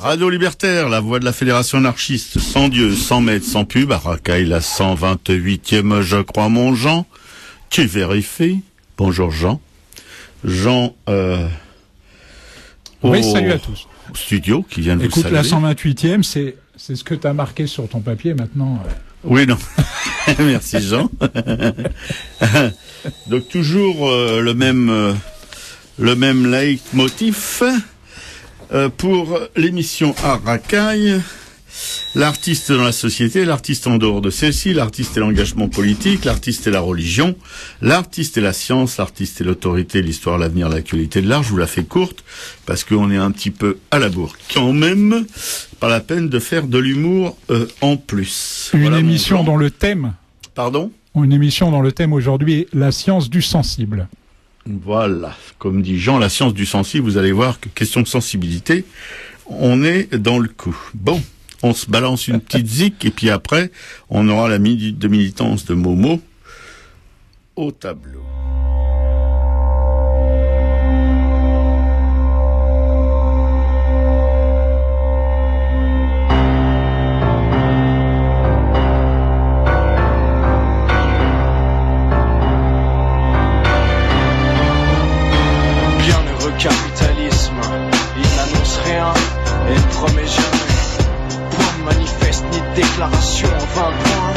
Radio Libertaire, la voix de la Fédération anarchiste, sans Dieu, sans maître, sans pub, à Racaille, la 128e, je crois, mon Jean. Tu vérifies? Bonjour Jean. Jean, oui, salut à tous. Studio, qui vient de vous saluer. Écoute, la 128e, c'est ce que tu as marqué sur ton papier maintenant. Oui, non. Merci Jean. Donc toujours le même leitmotiv. Pour l'émission à Racaille, l'artiste dans la société, l'artiste en dehors de celle-ci, l'artiste et l'engagement politique, l'artiste et la religion, l'artiste et la science, l'artiste et l'autorité, l'histoire, l'avenir, l'actualité de l'art. Je vous la fais courte parce qu'on est un petit peu à la bourre quand même. Pas la peine de faire de l'humour en plus. Une émission dont le thème... Pardon ? Une émission dont le thème aujourd'hui est la science du sensible. Voilà, comme dit Jean, la science du sensible, vous allez voir que question de sensibilité, on est dans le coup. Bon, on se balance une petite zik et puis après, on aura la minute de militance de Momo au tableau. Capitalisme, il n'annonce rien et ne promet jamais. Pas de manifeste ni de déclaration en 20 points,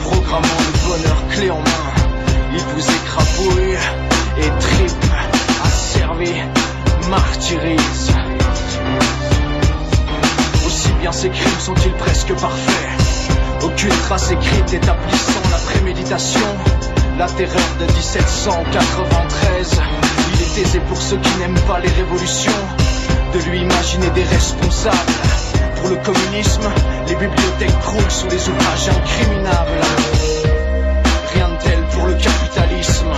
programmant le bonheur clé en main. Il vous écrabouille et tripe, asservi, martyrise. Aussi bien ces crimes sont-ils presque parfaits. Aucune trace écrite établissant la préméditation. La terreur de 1793. Il est aisé pour ceux qui n'aiment pas les révolutions de lui imaginer des responsables. Pour le communisme, les bibliothèques croulent sous les ouvrages incriminables. Rien de tel pour le capitalisme.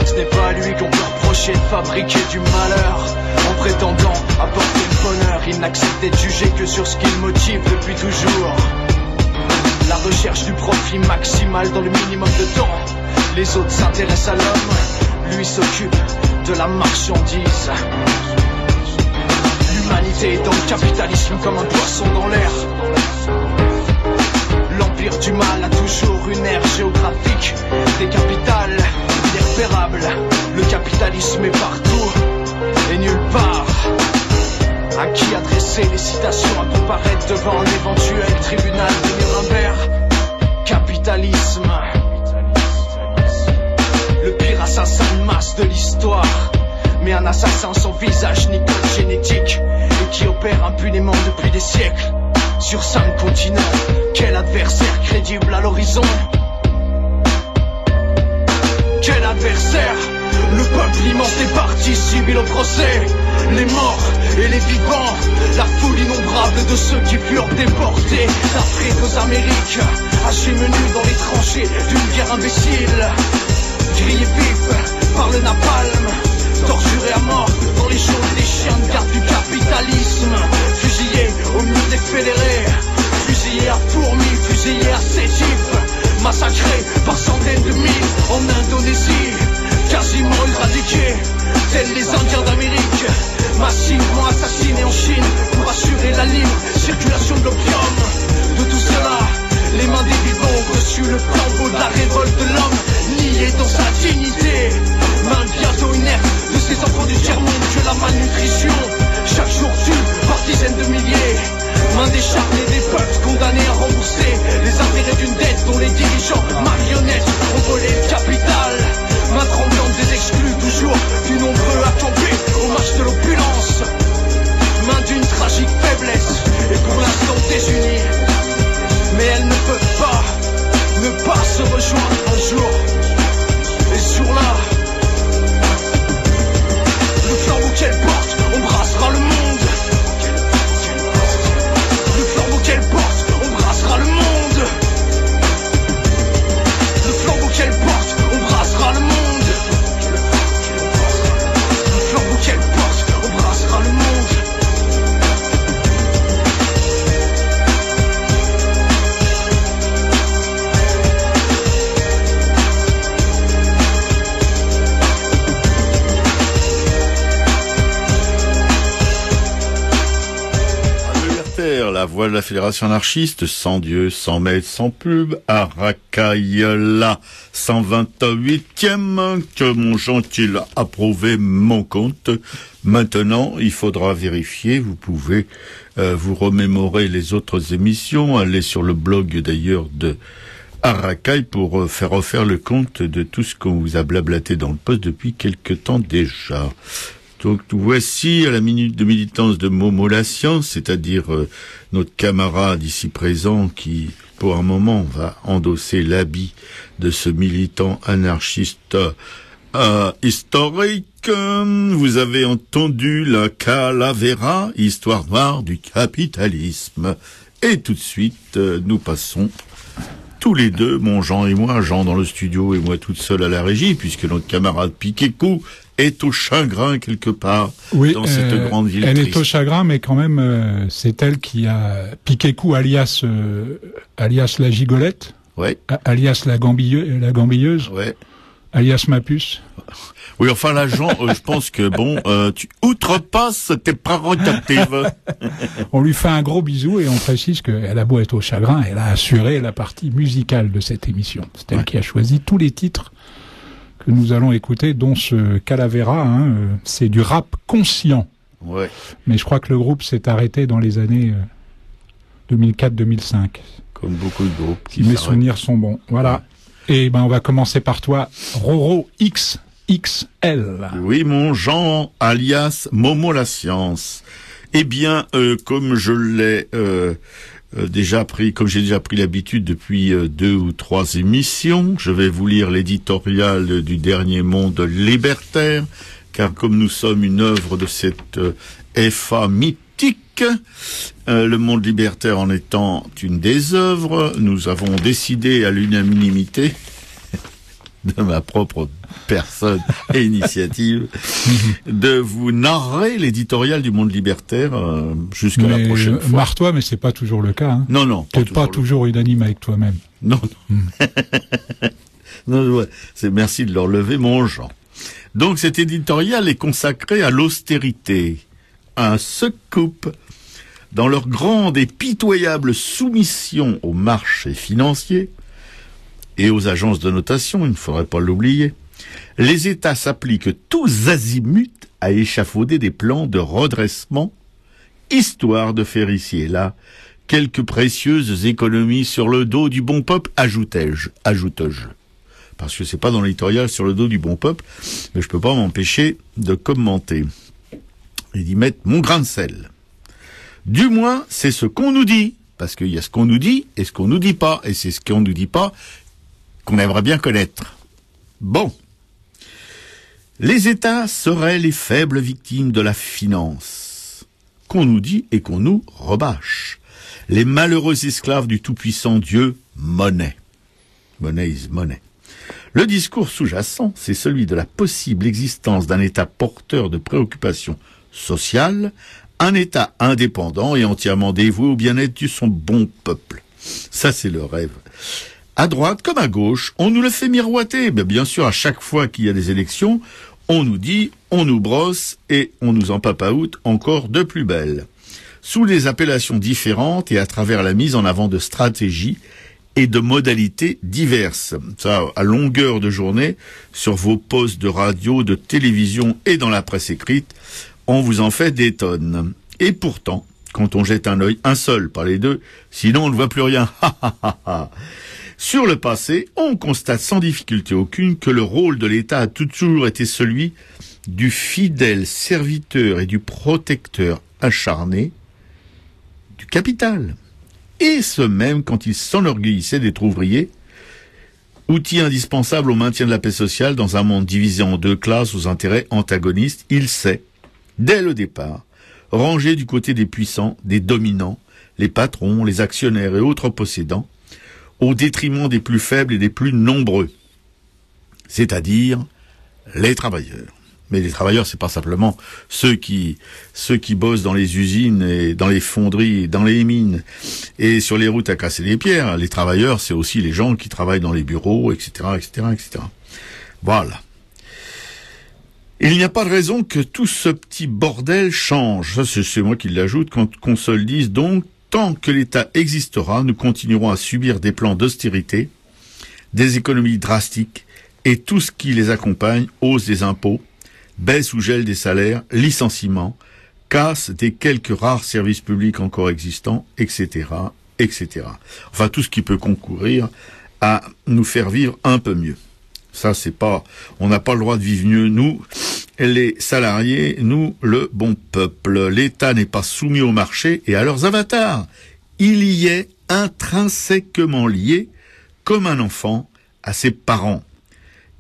Ce n'est pas à lui qu'on peut reprocher de fabriquer du malheur en prétendant apporter le bonheur. Il n'accepte d'être jugé que sur ce qu'il motive depuis toujours. La recherche du profit maximal dans le minimum de temps. Les autres s'intéressent à l'homme, lui s'occupe de la marchandise. L'humanité est dans le capitalisme comme un poisson dans l'air. L'empire du mal a toujours une aire géographique, des capitales irrépérables. Le capitalisme est partout et nulle part. À qui adresser les citations à comparaître devant un éventuel tribunal de Nuremberg? Capitalisme, le pire assassin de masse de l'histoire, mais un assassin sans visage ni code génétique et qui opère impunément depuis des siècles sur 5 continents. Quel adversaire crédible à l'horizon? Quel adversaire? Le peuple immense des partis civils au procès, les morts et les vivants, la foule innombrable de ceux qui furent déportés d'Afrique aux Amériques, acheminés dans les tranchées d'une guerre imbécile, grillés vifs par le napalm, torturés à mort dans les geôles des chiens de garde du capitalisme, fusillés au mur des fédérés, fusillés à fourmis, fusillés à sétif, massacrés par centaines de mille en Indonésie, quasiment éradiqués, tels les Indiens d'Amérique, massivement assassinés en Chine pour assurer la libre circulation de l'opium. De tout cela, les mains des vivants ont reçu le flambeau de la révolte de l'homme, nié dans sa dignité. Main bientôt inerte de ces enfants du tiers-monde que la malnutrition chaque jour tue par dizaines de milliers. Main décharnée des peuples condamnés à rembourser les intérêts d'une dette dont les dirigeants marionnettes ont volé le capital. Main tremblante des exclus, toujours plus nombreux à camper au marche de l'opulence. Main d'une tragique faiblesse et pour l'instant désunie. Mais elles ne peuvent pas ne pas se rejoindre un jour. Et sur là, le flambeau qu'elles portent, voix de la Fédération anarchiste, sans Dieu, sans maître, sans pub, à Racaille-la 128e, que mon gentil a approuvé mon compte. Maintenant, il faudra vérifier, vous pouvez vous remémorer les autres émissions, aller sur le blog d'ailleurs de Aracaille pour faire refaire le compte de tout ce qu'on vous a blablaté dans le poste depuis quelque temps déjà. Donc voici à la minute de militance de Momo la Science, c'est-à-dire notre camarade ici présent qui, pour un moment, va endosser l'habit de ce militant anarchiste historique. Vous avez entendu la Calavera, histoire noire du capitalisme. Et tout de suite, nous passons tous les deux, mon Jean et moi, Jean dans le studio et moi toute seule à la régie, puisque notre camarade Piquet-Cou est au chagrin quelque part dans cette grande ville elle triste. est au chagrin, mais quand même, c'est elle qui a Piquet-Cou alias la gigolette, Ouais. Alias la gambilleuse, Ouais. Alias ma puce. Oui, enfin là, Jean, je pense que bon, tu outrepasses tes prérogatives. On lui fait un gros bisou et on précise qu'elle a beau être au chagrin, elle a assuré la partie musicale de cette émission. C'est elle qui a choisi tous les titres que nous allons écouter, dont ce Calavera, c'est du rap conscient. Ouais. Mais je crois que le groupe s'est arrêté dans les années 2004-2005. Comme beaucoup de groupes. Si mes souvenirs sont bons. Voilà. Et ben on va commencer par toi, Roro XXL. Oui, mon Jean, alias Momo la Science. Eh bien, comme je l'ai déjà pris, comme j'ai déjà pris l'habitude depuis 2 ou 3 émissions, je vais vous lire l'éditorial du dernier Monde libertaire, car comme nous sommes une œuvre de cette FA mythique, le Monde libertaire en étant une des œuvres, nous avons décidé à l'unanimité de ma propre personne et initiative de vous narrer l'éditorial du Monde libertaire jusqu'à la prochaine fois. Marre-toi, mais c'est pas toujours le cas. Hein. Non, non. T'es pas toujours unanime avec toi-même. Non, non. Non, ouais, merci de leur lever mon Jean. Donc cet éditorial est consacré à l'austérité, à un scoop dans leur grande et pitoyable soumission aux marchés financiers et aux agences de notation, il ne faudrait pas l'oublier. Les États s'appliquent tous azimuts à échafauder des plans de redressement, histoire de faire ici et là quelques précieuses économies sur le dos du bon peuple, ajoutai-je. Parce que c'est pas dans l'éditorial sur le dos du bon peuple, mais je peux pas m'empêcher de commenter et d'y mettre mon grain de sel. Du moins, c'est ce qu'on nous dit, parce qu'il y a ce qu'on nous dit et ce qu'on nous dit pas, et c'est ce qu'on nous dit pas qu'on aimerait bien connaître. Bon. Les États seraient les faibles victimes de la finance, qu'on nous dit et qu'on nous rebâche. Les malheureux esclaves du tout-puissant Dieu, monnaie. Money is money. Le discours sous-jacent, c'est celui de la possible existence d'un État porteur de préoccupations sociales, un État indépendant et entièrement dévoué au bien-être de son bon peuple. Ça, c'est le rêve. À droite comme à gauche, on nous le fait miroiter. Mais bien sûr, à chaque fois qu'il y a des élections, on nous dit, on nous brosse et on nous empapaoute encore de plus belle. Sous des appellations différentes et à travers la mise en avant de stratégies et de modalités diverses. Ça, à longueur de journée, sur vos postes de radio, de télévision et dans la presse écrite, on vous en fait des tonnes. Et pourtant, quand on jette un œil, un seul, pas les deux, sinon on ne voit plus rien. Sur le passé, on constate sans difficulté aucune que le rôle de l'État a toujours été celui du fidèle serviteur et du protecteur acharné du capital. Et ce même quand il s'enorgueillissait d'être ouvrier, outil indispensable au maintien de la paix sociale dans un monde divisé en 2 classes aux intérêts antagonistes, il s'est, dès le départ, rangé du côté des puissants, des dominants, les patrons, les actionnaires et autres possédants, au détriment des plus faibles et des plus nombreux, c'est-à-dire les travailleurs. Mais les travailleurs, c'est pas simplement ceux qui bossent dans les usines et dans les fonderies, et dans les mines et sur les routes à casser les pierres. Les travailleurs, c'est aussi les gens qui travaillent dans les bureaux, etc., etc., etc. Voilà. Il n'y a pas de raison que tout ce petit bordel change. Ça, c'est moi qui l'ajoute quand qu'on se le dise donc Tant que l'État existera, nous continuerons à subir des plans d'austérité, des économies drastiques et tout ce qui les accompagne, hausse des impôts, baisse ou gel des salaires, licenciements, casse des quelques rares services publics encore existants, etc., etc. Enfin, tout ce qui peut concourir à nous faire vivre un peu mieux. Ça, c'est pas, on n'a pas le droit de vivre mieux, nous, les salariés, nous, le bon peuple. L'État n'est pas soumis au marché et à leurs avatars. Il y est intrinsèquement lié, comme un enfant, à ses parents.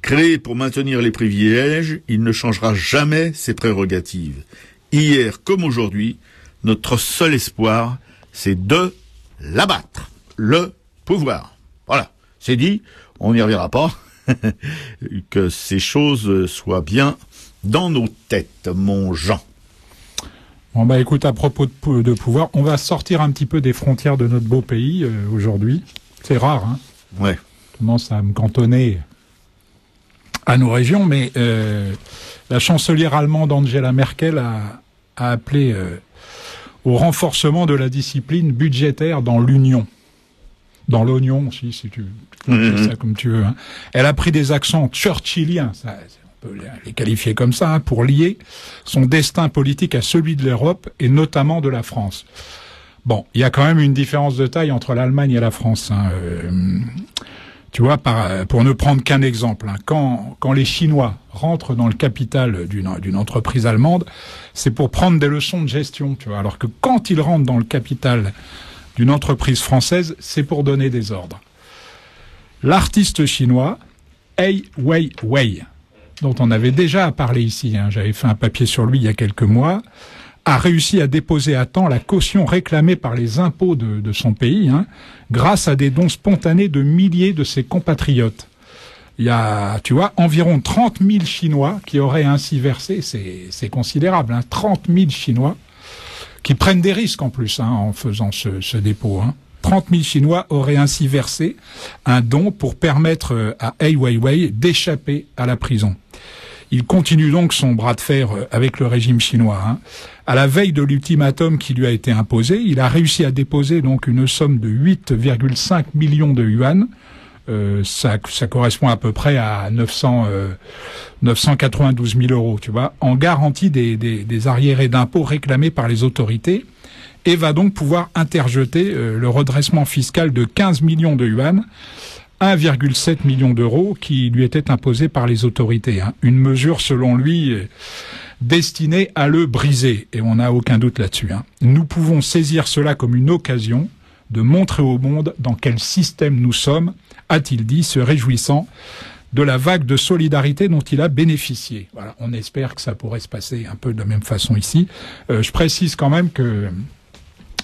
Créé pour maintenir les privilèges, il ne changera jamais ses prérogatives. Hier comme aujourd'hui, notre seul espoir, c'est de l'abattre, le pouvoir. Voilà, c'est dit, on n'y reviendra pas. Que ces choses soient bien dans nos têtes, mon Jean. Bon bah écoute, à propos de pouvoir, on va sortir un petit peu des frontières de notre beau pays aujourd'hui. C'est rare, hein. Ouais. Je commence à me cantonner à nos régions, mais la chancelière allemande Angela Merkel a appelé au renforcement de la discipline budgétaire dans l'Union. Dans l'oignon aussi, si tu fais ça comme tu veux. Hein. Elle a pris des accents churchilliens, ça, on peut les qualifier comme ça, hein, pour lier son destin politique à celui de l'Europe et notamment de la France. Bon, il y a quand même une différence de taille entre l'Allemagne et la France. Hein. Tu vois, pour ne prendre qu'un exemple, hein, quand les Chinois rentrent dans le capital d'une entreprise allemande, c'est pour prendre des leçons de gestion, tu vois, alors que quand ils rentrent dans le capital d'une entreprise française, c'est pour donner des ordres. L'artiste chinois, Ai Weiwei, dont on avait déjà parlé ici, hein, j'avais fait un papier sur lui il y a quelques mois, a réussi à déposer à temps la caution réclamée par les impôts de son pays, hein, grâce à des dons spontanés de milliers de ses compatriotes. Il y a, tu vois, environ 30 000 Chinois qui auraient ainsi versé, c'est considérable, hein, 30 000 Chinois, qui prennent des risques en plus, hein, en faisant ce dépôt. Hein. 30 000 Chinois auraient ainsi versé un don pour permettre à Ai Weiwei d'échapper à la prison. Il continue donc son bras de fer avec le régime chinois. Hein. À la veille de l'ultimatum qui lui a été imposé, il a réussi à déposer donc une somme de 8,5 millions de yuan. Ça correspond à peu près à 992 000 euros, tu vois, en garantie des arriérés d'impôts réclamés par les autorités, et va donc pouvoir interjeter le redressement fiscal de 15 millions de yuan, 1,7 million d'euros qui lui était imposé par les autorités. Hein. Une mesure, selon lui, destinée à le briser, et on n'a aucun doute là-dessus. Hein. Nous pouvons saisir cela comme une occasion de montrer au monde dans quel système nous sommes, a-t-il dit, se réjouissant de la vague de solidarité dont il a bénéficié. Voilà, on espère que ça pourrait se passer un peu de la même façon ici. Je précise quand même que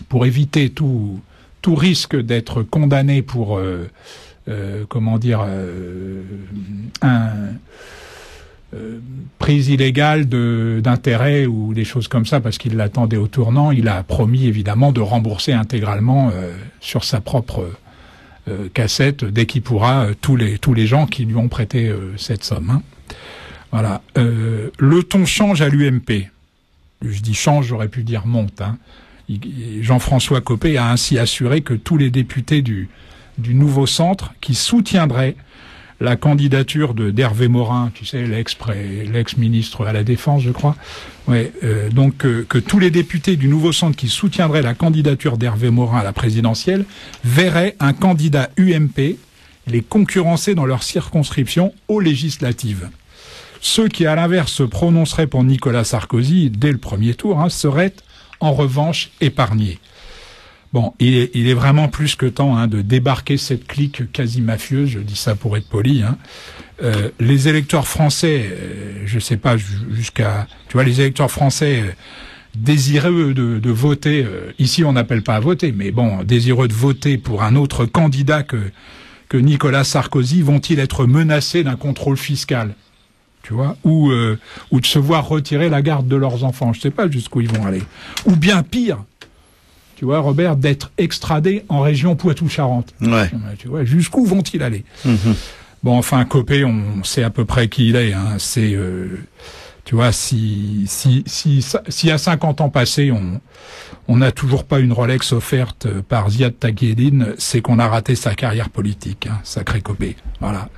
pour éviter tout risque d'être condamné pour prise illégale d'intérêt ou des choses comme ça, parce qu'il l'attendait au tournant, il a promis évidemment de rembourser intégralement sur sa propre cassette dès qu'il pourra tous les gens qui lui ont prêté cette somme. Hein. Voilà. Le ton change à l'UMP. Je dis change, j'aurais pu dire monte. Hein. Jean-François Copé a ainsi assuré que tous les députés du nouveau centre qui soutiendraient la candidature d'Hervé Morin, tu sais, l'ex-ministre à la Défense, je crois. Ouais, donc que tous les députés du nouveau centre qui soutiendraient la candidature d'Hervé Morin à la présidentielle verraient un candidat UMP les concurrencer dans leur circonscription aux législatives. Ceux qui, à l'inverse, se prononceraient pour Nicolas Sarkozy dès le premier tour, hein, seraient en revanche épargnés. Bon, il est vraiment plus que temps, hein, de débarquer cette clique quasi mafieuse, je dis ça pour être poli. Hein. Les électeurs français, je sais pas, jusqu'à... Tu vois, les électeurs français désireux de voter, ici on n'appelle pas à voter, mais bon, désireux de voter pour un autre candidat que Nicolas Sarkozy, vont-ils être menacés d'un contrôle fiscal, tu vois, ou de se voir retirer la garde de leurs enfants, je sais pas jusqu'où ils vont aller. Ou bien pire, tu vois, Robert, d'être extradé en région Poitou-Charentes. Ouais. Tu vois, jusqu'où vont-ils aller? Bon, enfin, Copé, on sait à peu près qui il est. Hein. C'est Tu vois, si à 50 ans passés, on n'a toujours pas une Rolex offerte par Ziad Taghiedine, c'est qu'on a raté sa carrière politique, hein, sacré copé. Voilà.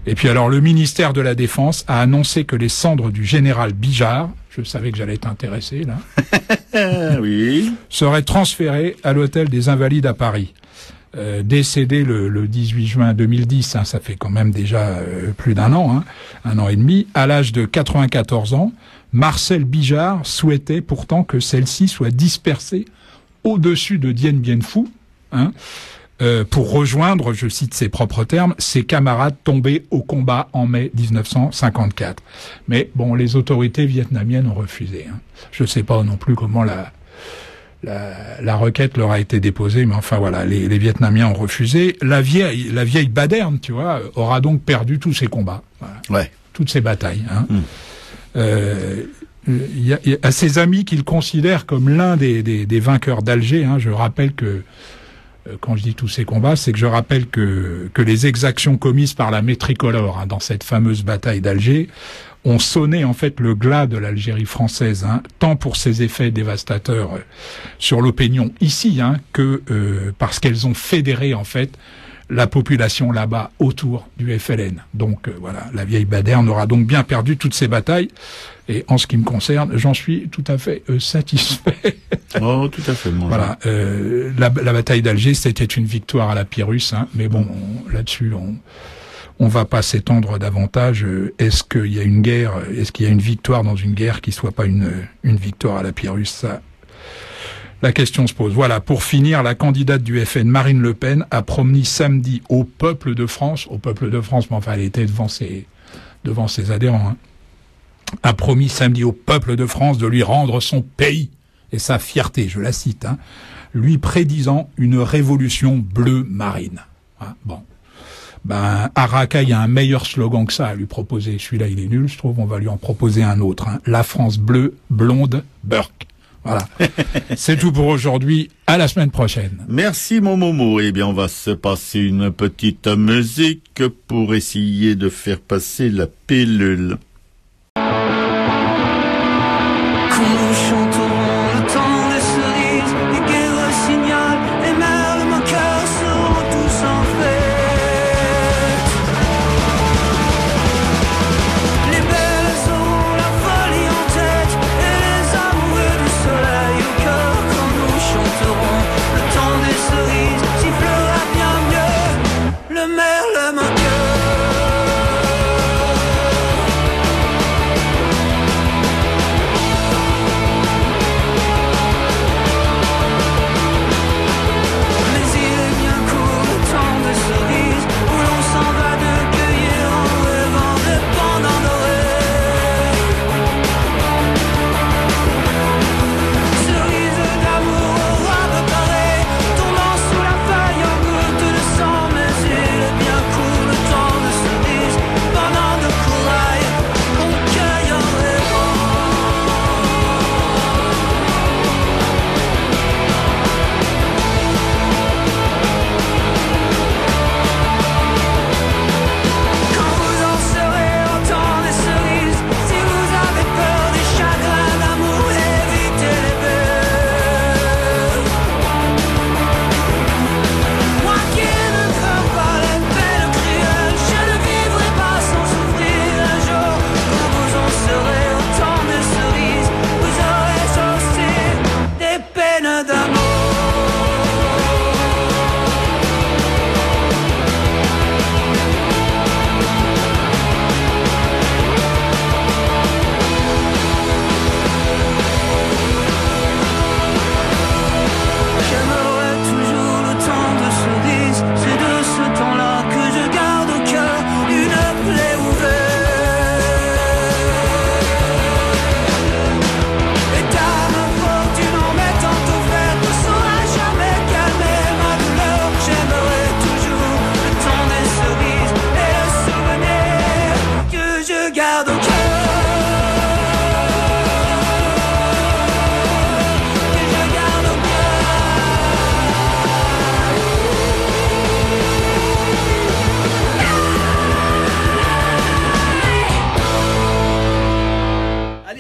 Et puis alors, le ministère de la Défense a annoncé que les cendres du général Bijard, je savais que j'allais t'intéresser, là, oui, seraient transférées à l'hôtel des Invalides à Paris. Décédé le 18 juin 2010, hein, ça fait quand même déjà plus d'un an, hein, 1 an et demi, à l'âge de 94 ans, Marcel Bijard souhaitait pourtant que celle-ci soit dispersée au-dessus de Dien Bien Phu, hein, pour rejoindre, je cite ses propres termes, ses camarades tombés au combat en mai 1954. Mais bon, les autorités vietnamiennes ont refusé. Hein. Je ne sais pas non plus comment la requête leur a été déposée, mais enfin voilà, les Vietnamiens ont refusé. La vieille Baderne, tu vois, aura donc perdu tous ses combats, voilà. Ouais, toutes ses batailles. Hein. Il y a ses amis qu'il considère comme l'un des vainqueurs d'Alger. Hein. Je rappelle que quand je dis tous ces combats, c'est que je rappelle que les exactions commises par la Tricolore, hein, dans cette fameuse bataille d'Alger, ont sonné en fait le glas de l'Algérie française, hein, tant pour ses effets dévastateurs sur l'opinion ici, hein, que parce qu'elles ont fédéré en fait la population là-bas autour du FLN. Donc voilà, la vieille Baderne aura donc bien perdu toutes ses batailles. Et en ce qui me concerne, j'en suis tout à fait satisfait. Oh, tout à fait. Voilà, la bataille d'Alger, c'était une victoire à la Pyrrhus, hein, mais bon, là-dessus, on va pas s'étendre davantage. Est-ce qu'il y a une guerre, est-ce qu'il y a une victoire dans une guerre qui soit pas une victoire à la Pyrrhus? Ça, la question se pose. Voilà, pour finir, la candidate du FN, Marine Le Pen, a promis samedi au peuple de France, mais enfin elle était devant ses adhérents, hein, a promis samedi au peuple de France de lui rendre son pays et sa fierté, je la cite, hein, lui prédisant une révolution bleue marine. Hein, bon. Ben, Arakaï a un meilleur slogan que ça à lui proposer. Celui-là, il est nul, je trouve. On va lui en proposer un autre. Hein. La France bleue, blonde, Burke. Voilà. C'est tout pour aujourd'hui. À la semaine prochaine. Merci, mon Momo. Eh bien, on va se passer une petite musique pour essayer de faire passer la pilule.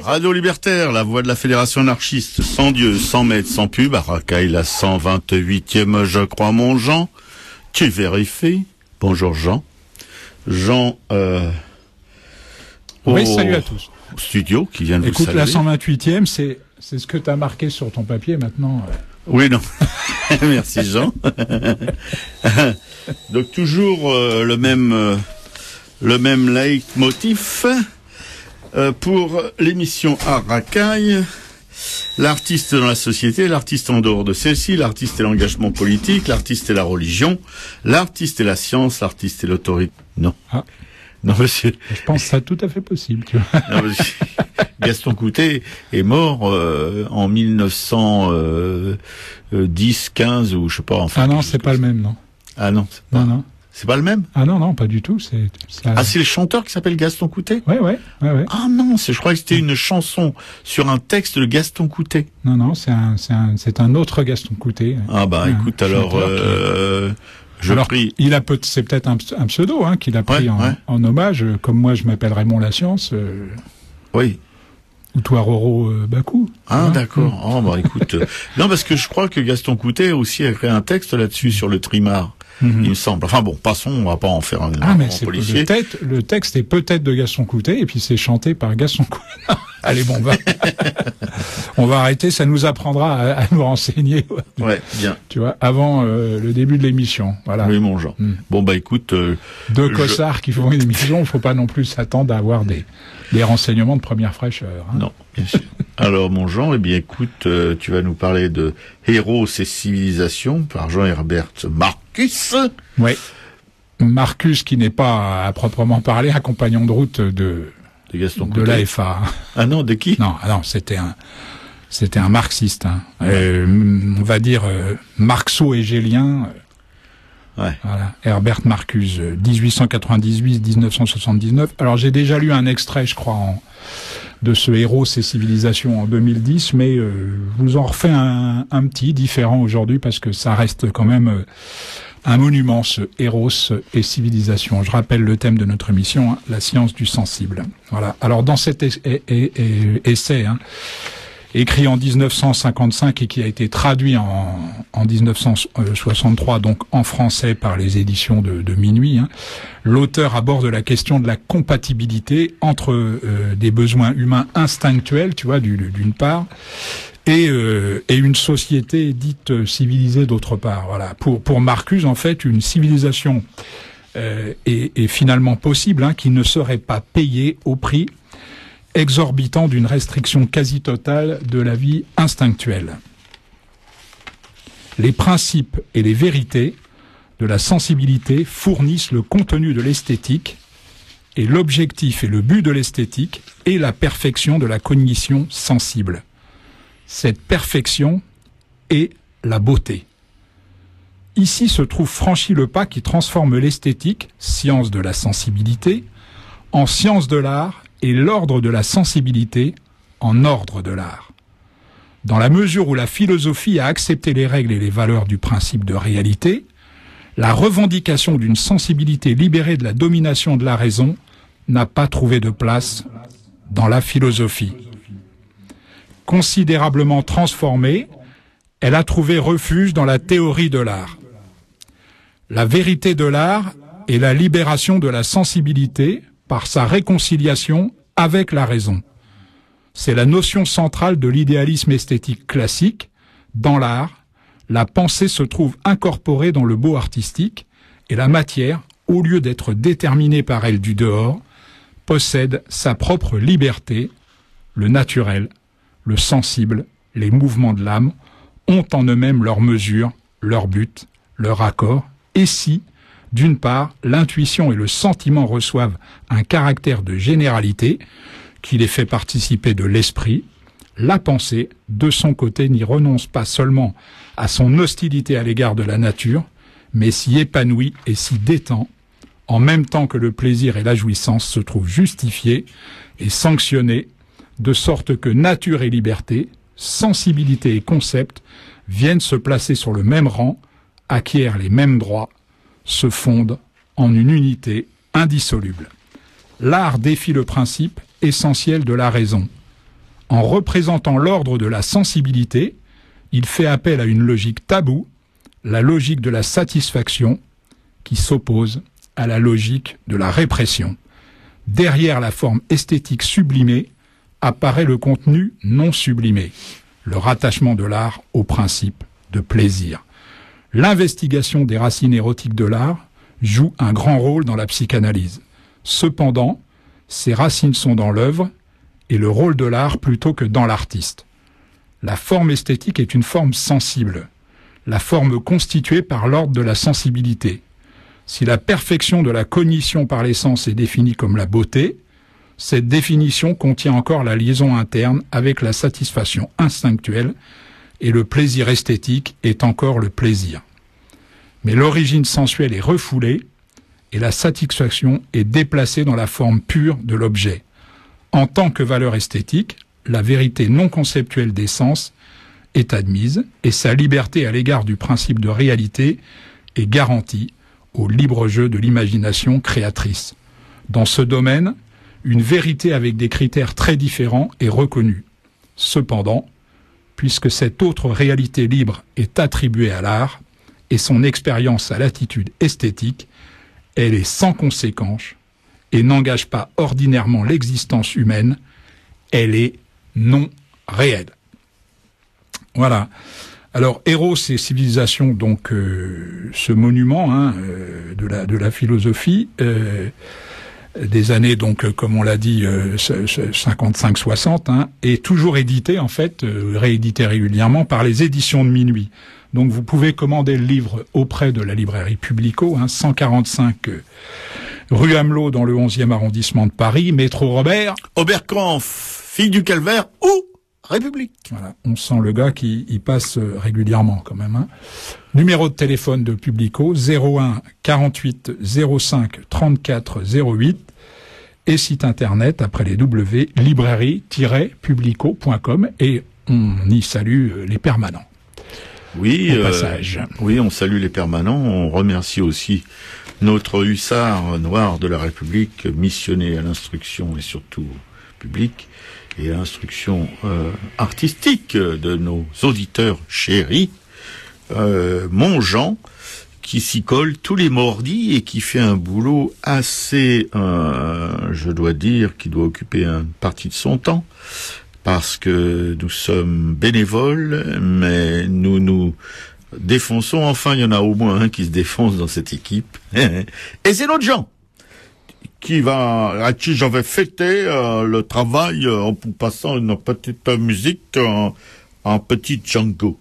Radio Libertaire, la voix de la Fédération anarchiste, sans Dieu, sans maître, sans pub, à Racaille, la 128e, je crois, mon Jean. Tu vérifies. Bonjour Jean. Jean, oui, salut à tous. Au studio, qui vient de vous saluer. Écoute, la 128e, c'est ce que tu as marqué sur ton papier maintenant. Oui, non. Merci Jean. Donc toujours le même leitmotiv pour l'émission Art Racaille. L'artiste dans la société, l'artiste en dehors de celle-ci, l'artiste et l'engagement politique, l'artiste et la religion, l'artiste et la science, l'artiste et l'autorité. Non. Ah. Non, monsieur. Je pense que c'est tout à fait possible, tu vois. Non, monsieur. Gaston Coutet est mort en 1910, 15 ou je sais pas. Enfin, ah non, c'est pas le même, non. Ah non. Non. C'est pas le même? Ah non, pas du tout. Ah, c'est le chanteur qui s'appelle Gaston Coutet? Ouais. Ah non, je crois que c'était une chanson sur un texte de Gaston Coutet. Non, c'est un autre Gaston Coutet. Ah bah écoute, alors, c'est peut-être un pseudo, hein, qu'il a pris en hommage, comme moi je m'appelle Raymond La Science. Oui. Ou toi Roro Bakou. Ah d'accord. Oh bah écoute, non parce que je crois que Gaston Coutet aussi a écrit un texte là-dessus sur le trimar. Il me semble. Enfin bon, passons, on va pas en faire un policier. Le texte est peut-être de Gaston Coutet et puis c'est chanté par Gaston Coutet. Allez bon, on va arrêter, ça nous apprendra à nous renseigner. Ouais, bien. Tu vois, avant le début de l'émission. Voilà. Oui, mon Jean. Bon bah écoute, deux cossards qui font une émission, faut pas non plus s'attendre à avoir des renseignements de première fraîcheur. Hein. Non, bien sûr. Alors mon Jean, eh bien écoute, tu vas nous parler de Héros et civilisation par Jean-Herbert Marcus. Oui. Marcus qui n'est pas à proprement parler un compagnon de route de l'AFA. Ah non, de qui? Non, c'était un marxiste. Hein. On va dire marxo-hégélien. Ouais. Voilà, Herbert Marcuse, 1898-1979. Alors j'ai déjà lu un extrait, je crois, de ce Héros et civilisation en 2010, mais je vous en refais un petit différent aujourd'hui parce que ça reste quand même un monument, ce Héros et civilisation. Je rappelle le thème de notre émission, hein, la science du sensible. Voilà. Alors dans cet essai, hein, écrit en 1955 et qui a été traduit en 1963, donc en français par les éditions de Minuit, hein, l'auteur aborde la question de la compatibilité entre des besoins humains instinctuels, tu vois, d'une part, et une société dite civilisée d'autre part. Voilà. Pour Marcuse, en fait, une civilisation est finalement possible, hein, qui ne serait pas payée au prix exorbitant d'une restriction quasi totale de la vie instinctuelle. Les principes et les vérités de la sensibilité fournissent le contenu de l'esthétique, et l'objectif et le but de l'esthétique est la perfection de la cognition sensible. Cette perfection est la beauté. Ici se trouve franchi le pas qui transforme l'esthétique, science de la sensibilité, en science de l'art et l'ordre de la sensibilité en ordre de l'art. Dans la mesure où la philosophie a accepté les règles et les valeurs du principe de réalité, la revendication d'une sensibilité libérée de la domination de la raison n'a pas trouvé de place dans la philosophie. Considérablement transformée, elle a trouvé refuge dans la théorie de l'art. La vérité de l'art est la libération de la sensibilité par sa réconciliation avec la raison. C'est la notion centrale de l'idéalisme esthétique classique. Dans l'art, la pensée se trouve incorporée dans le beau artistique et la matière, au lieu d'être déterminée par elle du dehors, possède sa propre liberté. Le naturel, le sensible, les mouvements de l'âme ont en eux-mêmes leur mesure, leur but, leur accord, et si, d'une part, l'intuition et le sentiment reçoivent un caractère de généralité qui les fait participer de l'esprit, la pensée, de son côté, n'y renonce pas seulement à son hostilité à l'égard de la nature, mais s'y épanouit et s'y détend, en même temps que le plaisir et la jouissance se trouvent justifiés et sanctionnés, de sorte que nature et liberté, sensibilité et concept viennent se placer sur le même rang, acquièrent les mêmes droits, se fondent en une unité indissoluble. L'art défie le principe essentiel de la raison. En représentant l'ordre de la sensibilité, il fait appel à une logique taboue, la logique de la satisfaction, qui s'oppose à la logique de la répression. Derrière la forme esthétique sublimée apparaît le contenu non sublimé, le rattachement de l'art au principe de plaisir. L'investigation des racines érotiques de l'art joue un grand rôle dans la psychanalyse. Cependant, ces racines sont dans l'œuvre et le rôle de l'art plutôt que dans l'artiste. La forme esthétique est une forme sensible, la forme constituée par l'ordre de la sensibilité. Si la perfection de la cognition par les sens est définie comme la beauté, cette définition contient encore la liaison interne avec la satisfaction instinctuelle et le plaisir esthétique est encore le plaisir. Mais l'origine sensuelle est refoulée et la satisfaction est déplacée dans la forme pure de l'objet. En tant que valeur esthétique, la vérité non conceptuelle des sens est admise et sa liberté à l'égard du principe de réalité est garantie au libre jeu de l'imagination créatrice. Dans ce domaine, une vérité avec des critères très différents est reconnue. Cependant, puisque cette autre réalité libre est attribuée à l'art et son expérience à l'attitude esthétique, elle est sans conséquence et n'engage pas ordinairement l'existence humaine, elle est non réelle. Voilà. Alors, Eros et civilisation, donc ce monument de la philosophie des années, donc comme on l'a dit, 55-60, est toujours édité en fait, réédité régulièrement par les éditions de Minuit. Donc vous pouvez commander le livre auprès de la librairie Publico, 145 rue Amelot dans le 11e arrondissement de Paris, métro Robert. Oberkampf, Fille du Calvaire ou République. Voilà, on sent le gars qui y passe régulièrement quand même. Numéro de téléphone de Publico 01 48 05 34 08 et site internet après les W librairie-publico.com et on y salue les permanents. Oui, au passage. Oui, on salue les permanents. On remercie aussi notre hussard noir de la République, missionné à l'instruction et surtout publique et à l'instruction artistique de nos auditeurs chéris. Mon Jean, qui s'y colle tous les mardis et qui fait un boulot assez, je dois dire, qui doit occuper une partie de son temps, parce que nous sommes bénévoles, mais nous nous défonçons. Enfin, il y en a au moins un qui se défonce dans cette équipe. Et c'est l'autre Jean, à qui j'avais fêté le travail en passant une petite musique en petit Django.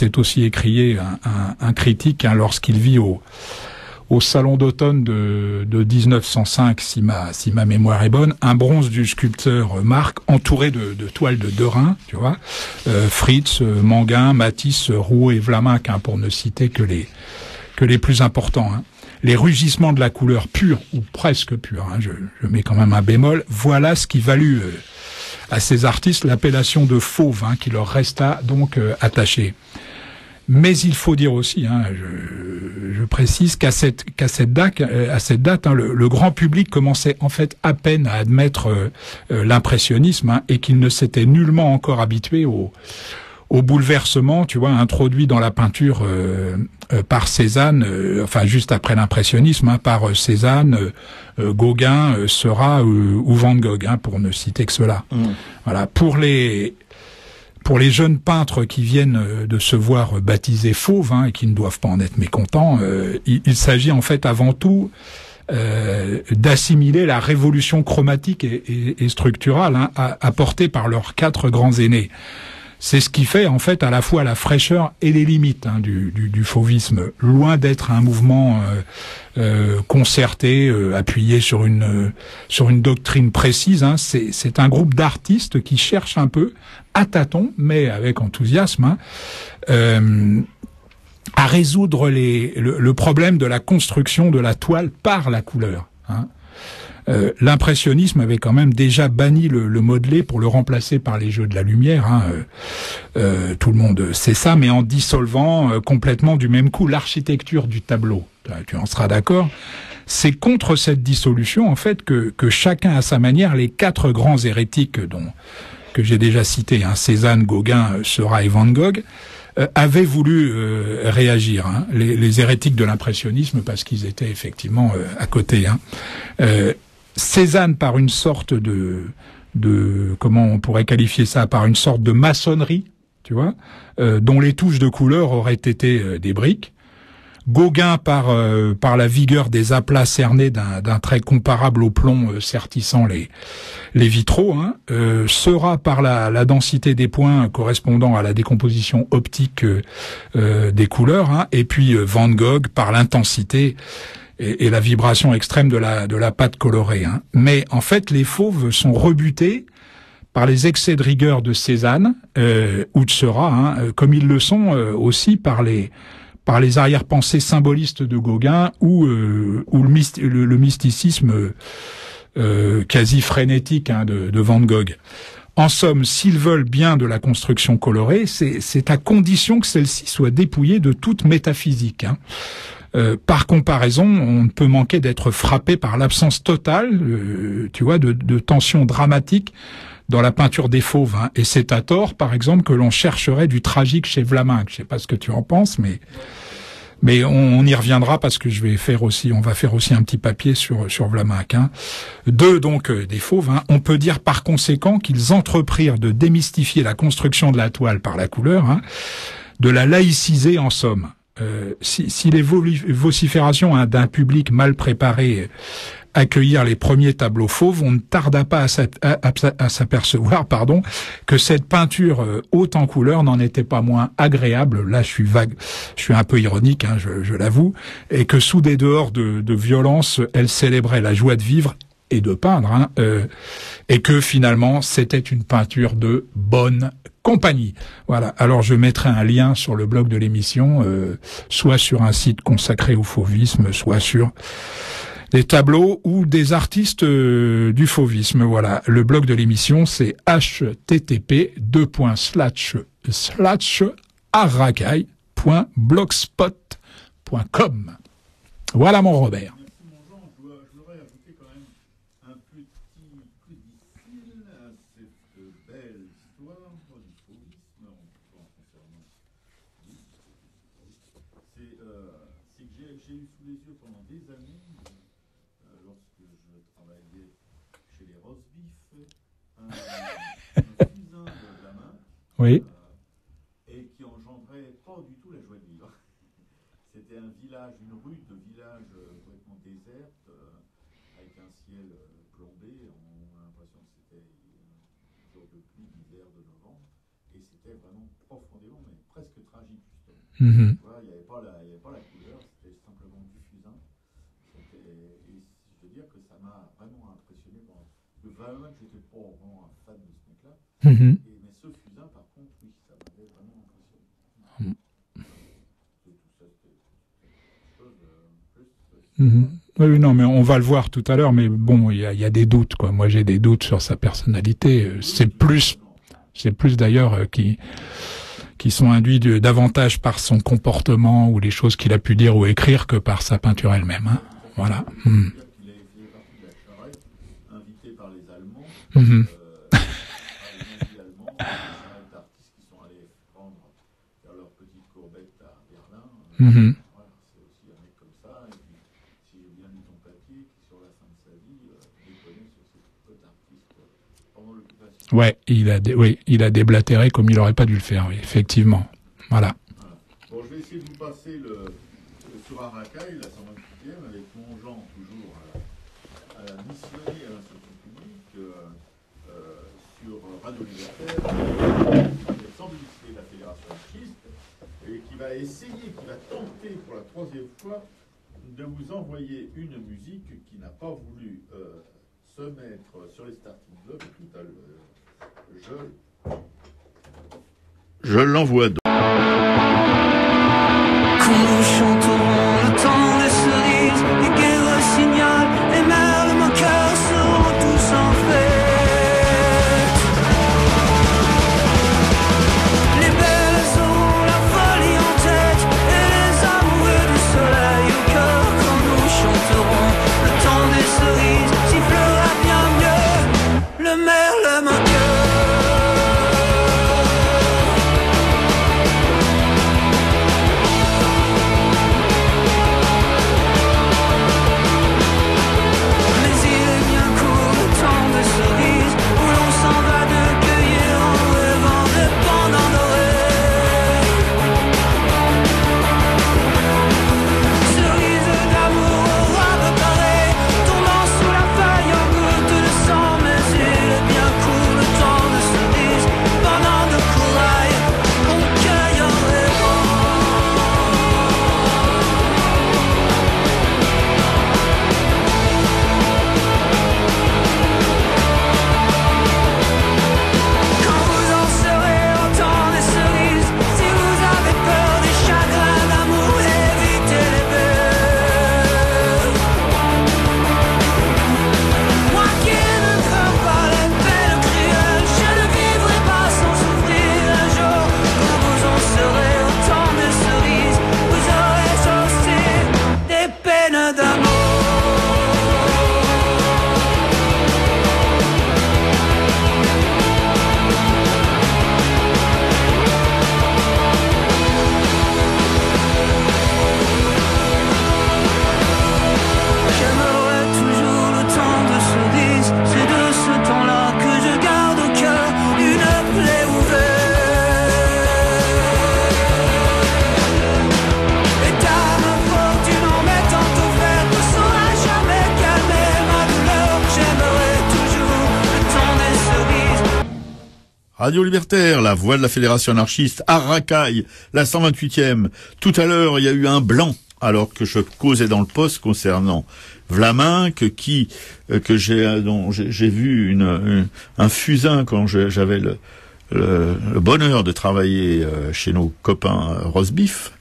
s'est aussi écrié un critique hein, lorsqu'il vit au salon d'automne de 1905, si ma mémoire est bonne, un bronze du sculpteur Marc entouré de toiles de Derain, tu vois, Fritz, Manguin, Matisse, Rouault et Vlaminck, hein, pour ne citer que les plus importants. Hein. Les rugissements de la couleur pure, ou presque pure, hein, je mets quand même un bémol, voilà ce qui valut à ces artistes l'appellation de fauve, hein, qui leur resta donc attachée. Mais il faut dire aussi, hein, je précise qu'à cette date, hein, le grand public commençait en fait à peine à admettre l'impressionnisme hein, et qu'il ne s'était nullement encore habitué au bouleversement, tu vois, introduit dans la peinture par Cézanne, enfin juste après l'impressionnisme, hein, par Cézanne, Gauguin, Seurat ou Van Gogh, hein, pour ne citer que cela. Voilà, pour les jeunes peintres qui viennent de se voir baptisés fauves hein, et qui ne doivent pas en être mécontents, il s'agit en fait avant tout d'assimiler la révolution chromatique et structurale hein, apportée par leurs 4 grands aînés. C'est ce qui fait en fait à la fois la fraîcheur et les limites hein, du fauvisme, loin d'être un mouvement concerté, appuyé sur une doctrine précise. Hein. C'est un groupe d'artistes qui cherchent un peu, à tâtons, mais avec enthousiasme, hein, à résoudre le problème de la construction de la toile par la couleur. Hein. L'impressionnisme avait quand même déjà banni le modelé pour le remplacer par les jeux de la lumière. Hein. Tout le monde sait ça, mais en dissolvant complètement du même coup l'architecture du tableau. Tu en seras d'accord. C'est contre cette dissolution, en fait, que chacun à sa manière, les 4 grands hérétiques que j'ai déjà cités, hein, Cézanne, Gauguin, Seurat et Van Gogh, avaient voulu réagir. Hein. Les hérétiques de l'impressionnisme, parce qu'ils étaient effectivement à côté. Hein. Cézanne par une sorte de comment on pourrait qualifier ça, par une sorte de maçonnerie, tu vois, dont les touches de couleur auraient été des briques. Gauguin par la vigueur des aplats cernés d'un trait comparable au plomb sertissant les vitraux. Hein. Seurat par la densité des points correspondant à la décomposition optique des couleurs. Hein. Et puis Van Gogh par l'intensité et la vibration extrême de la pâte colorée. Hein. Mais en fait, les fauves sont rebutés par les excès de rigueur de Cézanne ou de Seurat, hein, comme ils le sont aussi par les arrière-pensées symbolistes de Gauguin ou le mysticisme quasi frénétique hein, de Van Gogh. En somme, s'ils veulent bien de la construction colorée, c'est à condition que celle-ci soit dépouillée de toute métaphysique. Hein. Par comparaison, on ne peut manquer d'être frappé par l'absence totale, tu vois, de tension dramatique dans la peinture des fauves. Hein. Et c'est à tort, par exemple, que l'on chercherait du tragique chez Vlaminck. Je sais pas ce que tu en penses, mais on y reviendra parce que on va faire aussi un petit papier sur Vlaminck. Hein. Donc des fauves. Hein. On peut dire par conséquent qu'ils entreprirent de démystifier la construction de la toile par la couleur, hein, de la laïciser en somme. Si les vociférations hein, d'un public mal préparé accueillir les premiers tableaux fauves, on ne tarda pas à s'apercevoir, que cette peinture haute en couleur n'en était pas moins agréable. Là, je suis un peu ironique, hein, je l'avoue, et que sous des dehors de violence, elle célébrait la joie de vivre et de peindre, hein, et que finalement, c'était une peinture de bonne compagnie. Voilà. Alors, je mettrai un lien sur le blog de l'émission, soit sur un site consacré au fauvisme, soit sur des tableaux ou des artistes du fauvisme. Voilà. Le blog de l'émission, c'est http://arracaille.blogspot.com. Voilà mon Robert. Je voudrais ajouter quand même un petit coup difficile à cette belle histoire du fauvisme concernant. C'est que j'ai eu sous les yeux pendant des années, lorsque je travaillais chez les Rosbif, un cousin de Vlaminck, Oui. et qui engendrait pas du tout la joie de vivre. C'était un village, une rue de village complètement déserte, avec un ciel plombé. On a l'impression que c'était un jour de pluie d'hiver de novembre, et c'était vraiment profondément, mais presque tragique. Mhm. Voilà, il n'y avait pas la couleur, c'était simplement du fusain. Et je veux dire que ça m'a vraiment impressionné. Vraiment, j'étais pas vraiment un fan de ce mec-là. Mhm. Mais ce fusain, par contre, oui, ça m'avait vraiment impressionné. Mhm. Tout ça, c'était quelque chose plus. Mhm. Oui, non, mais on va le voir tout à l'heure, mais bon, il y a des doutes, quoi. Moi, j'ai des doutes sur sa personnalité. C'est plus d'ailleurs qui sont induits davantage par son comportement ou les choses qu'il a pu dire ou écrire que par sa peinture elle-même. Hein. Voilà. Mm. Il est parti de la charrette, invité par les Allemands. Mhm. Les Allemands, des artistes qui sont allés prendre faire leur petite courbette à Berlin. Mhm. Voilà, c'est aussi un mec comme ça. Et puis, si j'ai bien lu ton papier, qui sur la fin de sa vie, déconnait sur ces petits artistes pendant l'occupation. Ouais, il a déblatéré comme il aurait pas dû le faire, oui, effectivement. Voilà. Voilà. Bon, je vais essayer de vous passer sur Arakaï, la 128e, avec mon Jean, toujours à la missionnaire à l'instruction publique, sur Radio Libertaire, qui est sans publicité de la Fédération anarchiste, et qui va essayer, qui va tenter pour la 3e fois de vous envoyer une musique qui n'a pas voulu se mettre sur les starting blocks tout à l'heure. Je l'envoie donc. Quand nous chanterons le temps des cerises, les guerres signalent, les merles moqueurs seront tous en fête. Les belles auront la folie en tête, et les amoureux du soleil au cœur. Quand nous chanterons le temps des cerises, sifflera bien mieux le merle moqueur. Radio Libertaire, la voix de la Fédération anarchiste, Arakaï, la 128e. Tout à l'heure, il y a eu un blanc, alors que je causais dans le poste concernant Vlaminck, dont j'ai vu un fusain quand j'avais le bonheur de travailler chez nos copains Rosbif.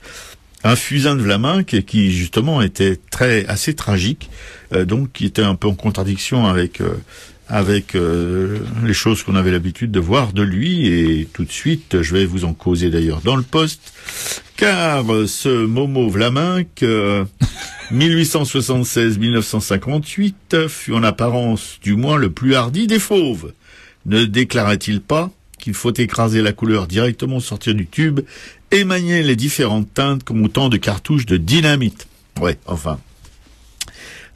Un fusain de Vlaminck qui justement était assez tragique, donc qui était un peu en contradiction avec les choses qu'on avait l'habitude de voir de lui, et tout de suite, je vais vous en causer d'ailleurs dans le poste, car ce Momo Vlaminck, 1876-1958, fut en apparence du moins le plus hardi des fauves. Ne déclarait-il pas qu'il faut écraser la couleur directement au sortir du tube et manier les différentes teintes comme autant de cartouches de dynamite? Ouais, enfin...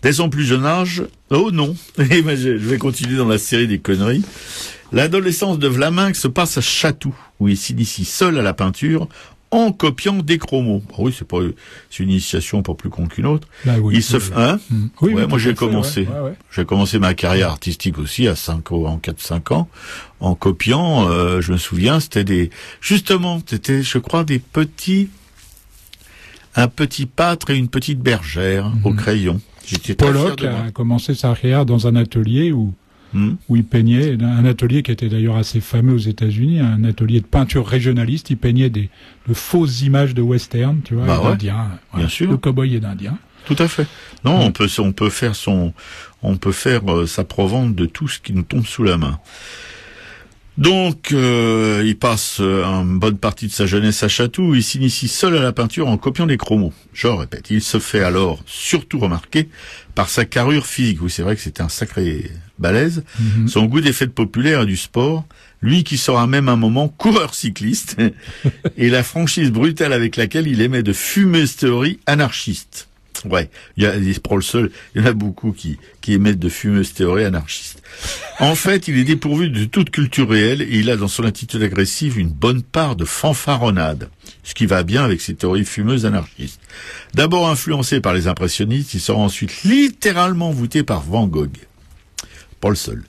Dès son plus jeune âge, oh non, je vais continuer dans la série des conneries. L'adolescence de Vlaminck se passe à Chatou, où il s'initie seul à la peinture en copiant des chromos. Bon, oui, c'est une initiation pas plus con qu'une autre. Bah oui, Oui, moi j'ai commencé. Ouais. J'ai commencé ma carrière artistique aussi en 4-5 ans, en copiant, je me souviens, c'était je crois, des petits un petit pâtre et une petite bergère au crayon. J'étais très fier Pollock de moi. a commencé sa carrière dans un atelier où il peignait, un atelier qui était d'ailleurs assez fameux aux États-Unis, un atelier de peinture régionaliste. Il peignait de fausses images de western, tu vois, Bah ouais, d'indiens, bien sûr. de cow-boys et d'indiens. Tout à fait. Non, on peut faire sa provende de tout ce qui nous tombe sous la main. Donc, il passe une bonne partie de sa jeunesse à Chatou. Il s'initie seul à la peinture en copiant des chromos. Je répète, il se fait alors surtout remarquer par sa carrure physique. Oui, c'est vrai que c'était un sacré balèze. Son goût des fêtes populaires et du sport. Lui qui sera même un moment coureur cycliste. Et la franchise brutale avec laquelle il émet de fumeuses théories anarchistes. Ouais, il est pas le seul. Il y en a beaucoup qui émettent de fumeuses théories anarchistes. En fait, il est dépourvu de toute culture réelle et il a dans son attitude agressive une bonne part de fanfaronnade, ce qui va bien avec ses théories fumeuses anarchistes. D'abord influencé par les impressionnistes, il sera ensuite littéralement voûté par Van Gogh. Pas le seul.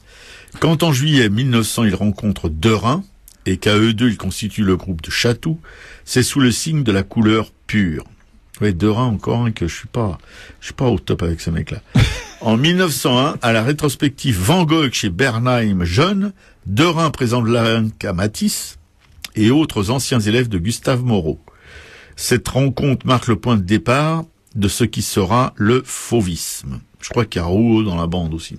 Quand en juillet 1900, il rencontre Derain et qu'à eux deux, ils constituent le groupe de Chatou, c'est sous le signe de la couleur pure. Oui, Derain encore, hein, que je suis pas au top avec ce mec-là. En 1901, à la rétrospective Van Gogh chez Bernheim jeune, Derain présente l'Inca Matisse et autres anciens élèves de Gustave Moreau. Cette rencontre marque le point de départ de ce qui sera le fauvisme. Je crois qu'il y a Rouault dans la bande aussi.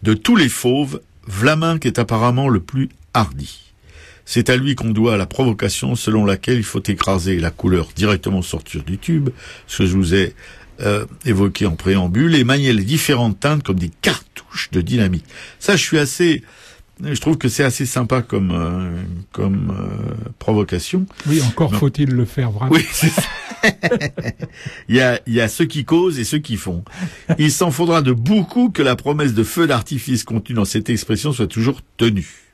De tous les fauves, Vlaminck est apparemment le plus hardi. C'est à lui qu'on doit la provocation selon laquelle il faut écraser la couleur directement sortir du tube, ce que je vous ai évoqué en préambule, et manier les différentes teintes comme des cartouches de dynamite. Ça, je trouve que c'est assez sympa comme provocation. Oui, encore faut-il le faire vraiment. Oui, c'est ça. Il y a ceux qui causent et ceux qui font. Il s'en faudra de beaucoup que la promesse de feu d'artifice contenue dans cette expression soit toujours tenue.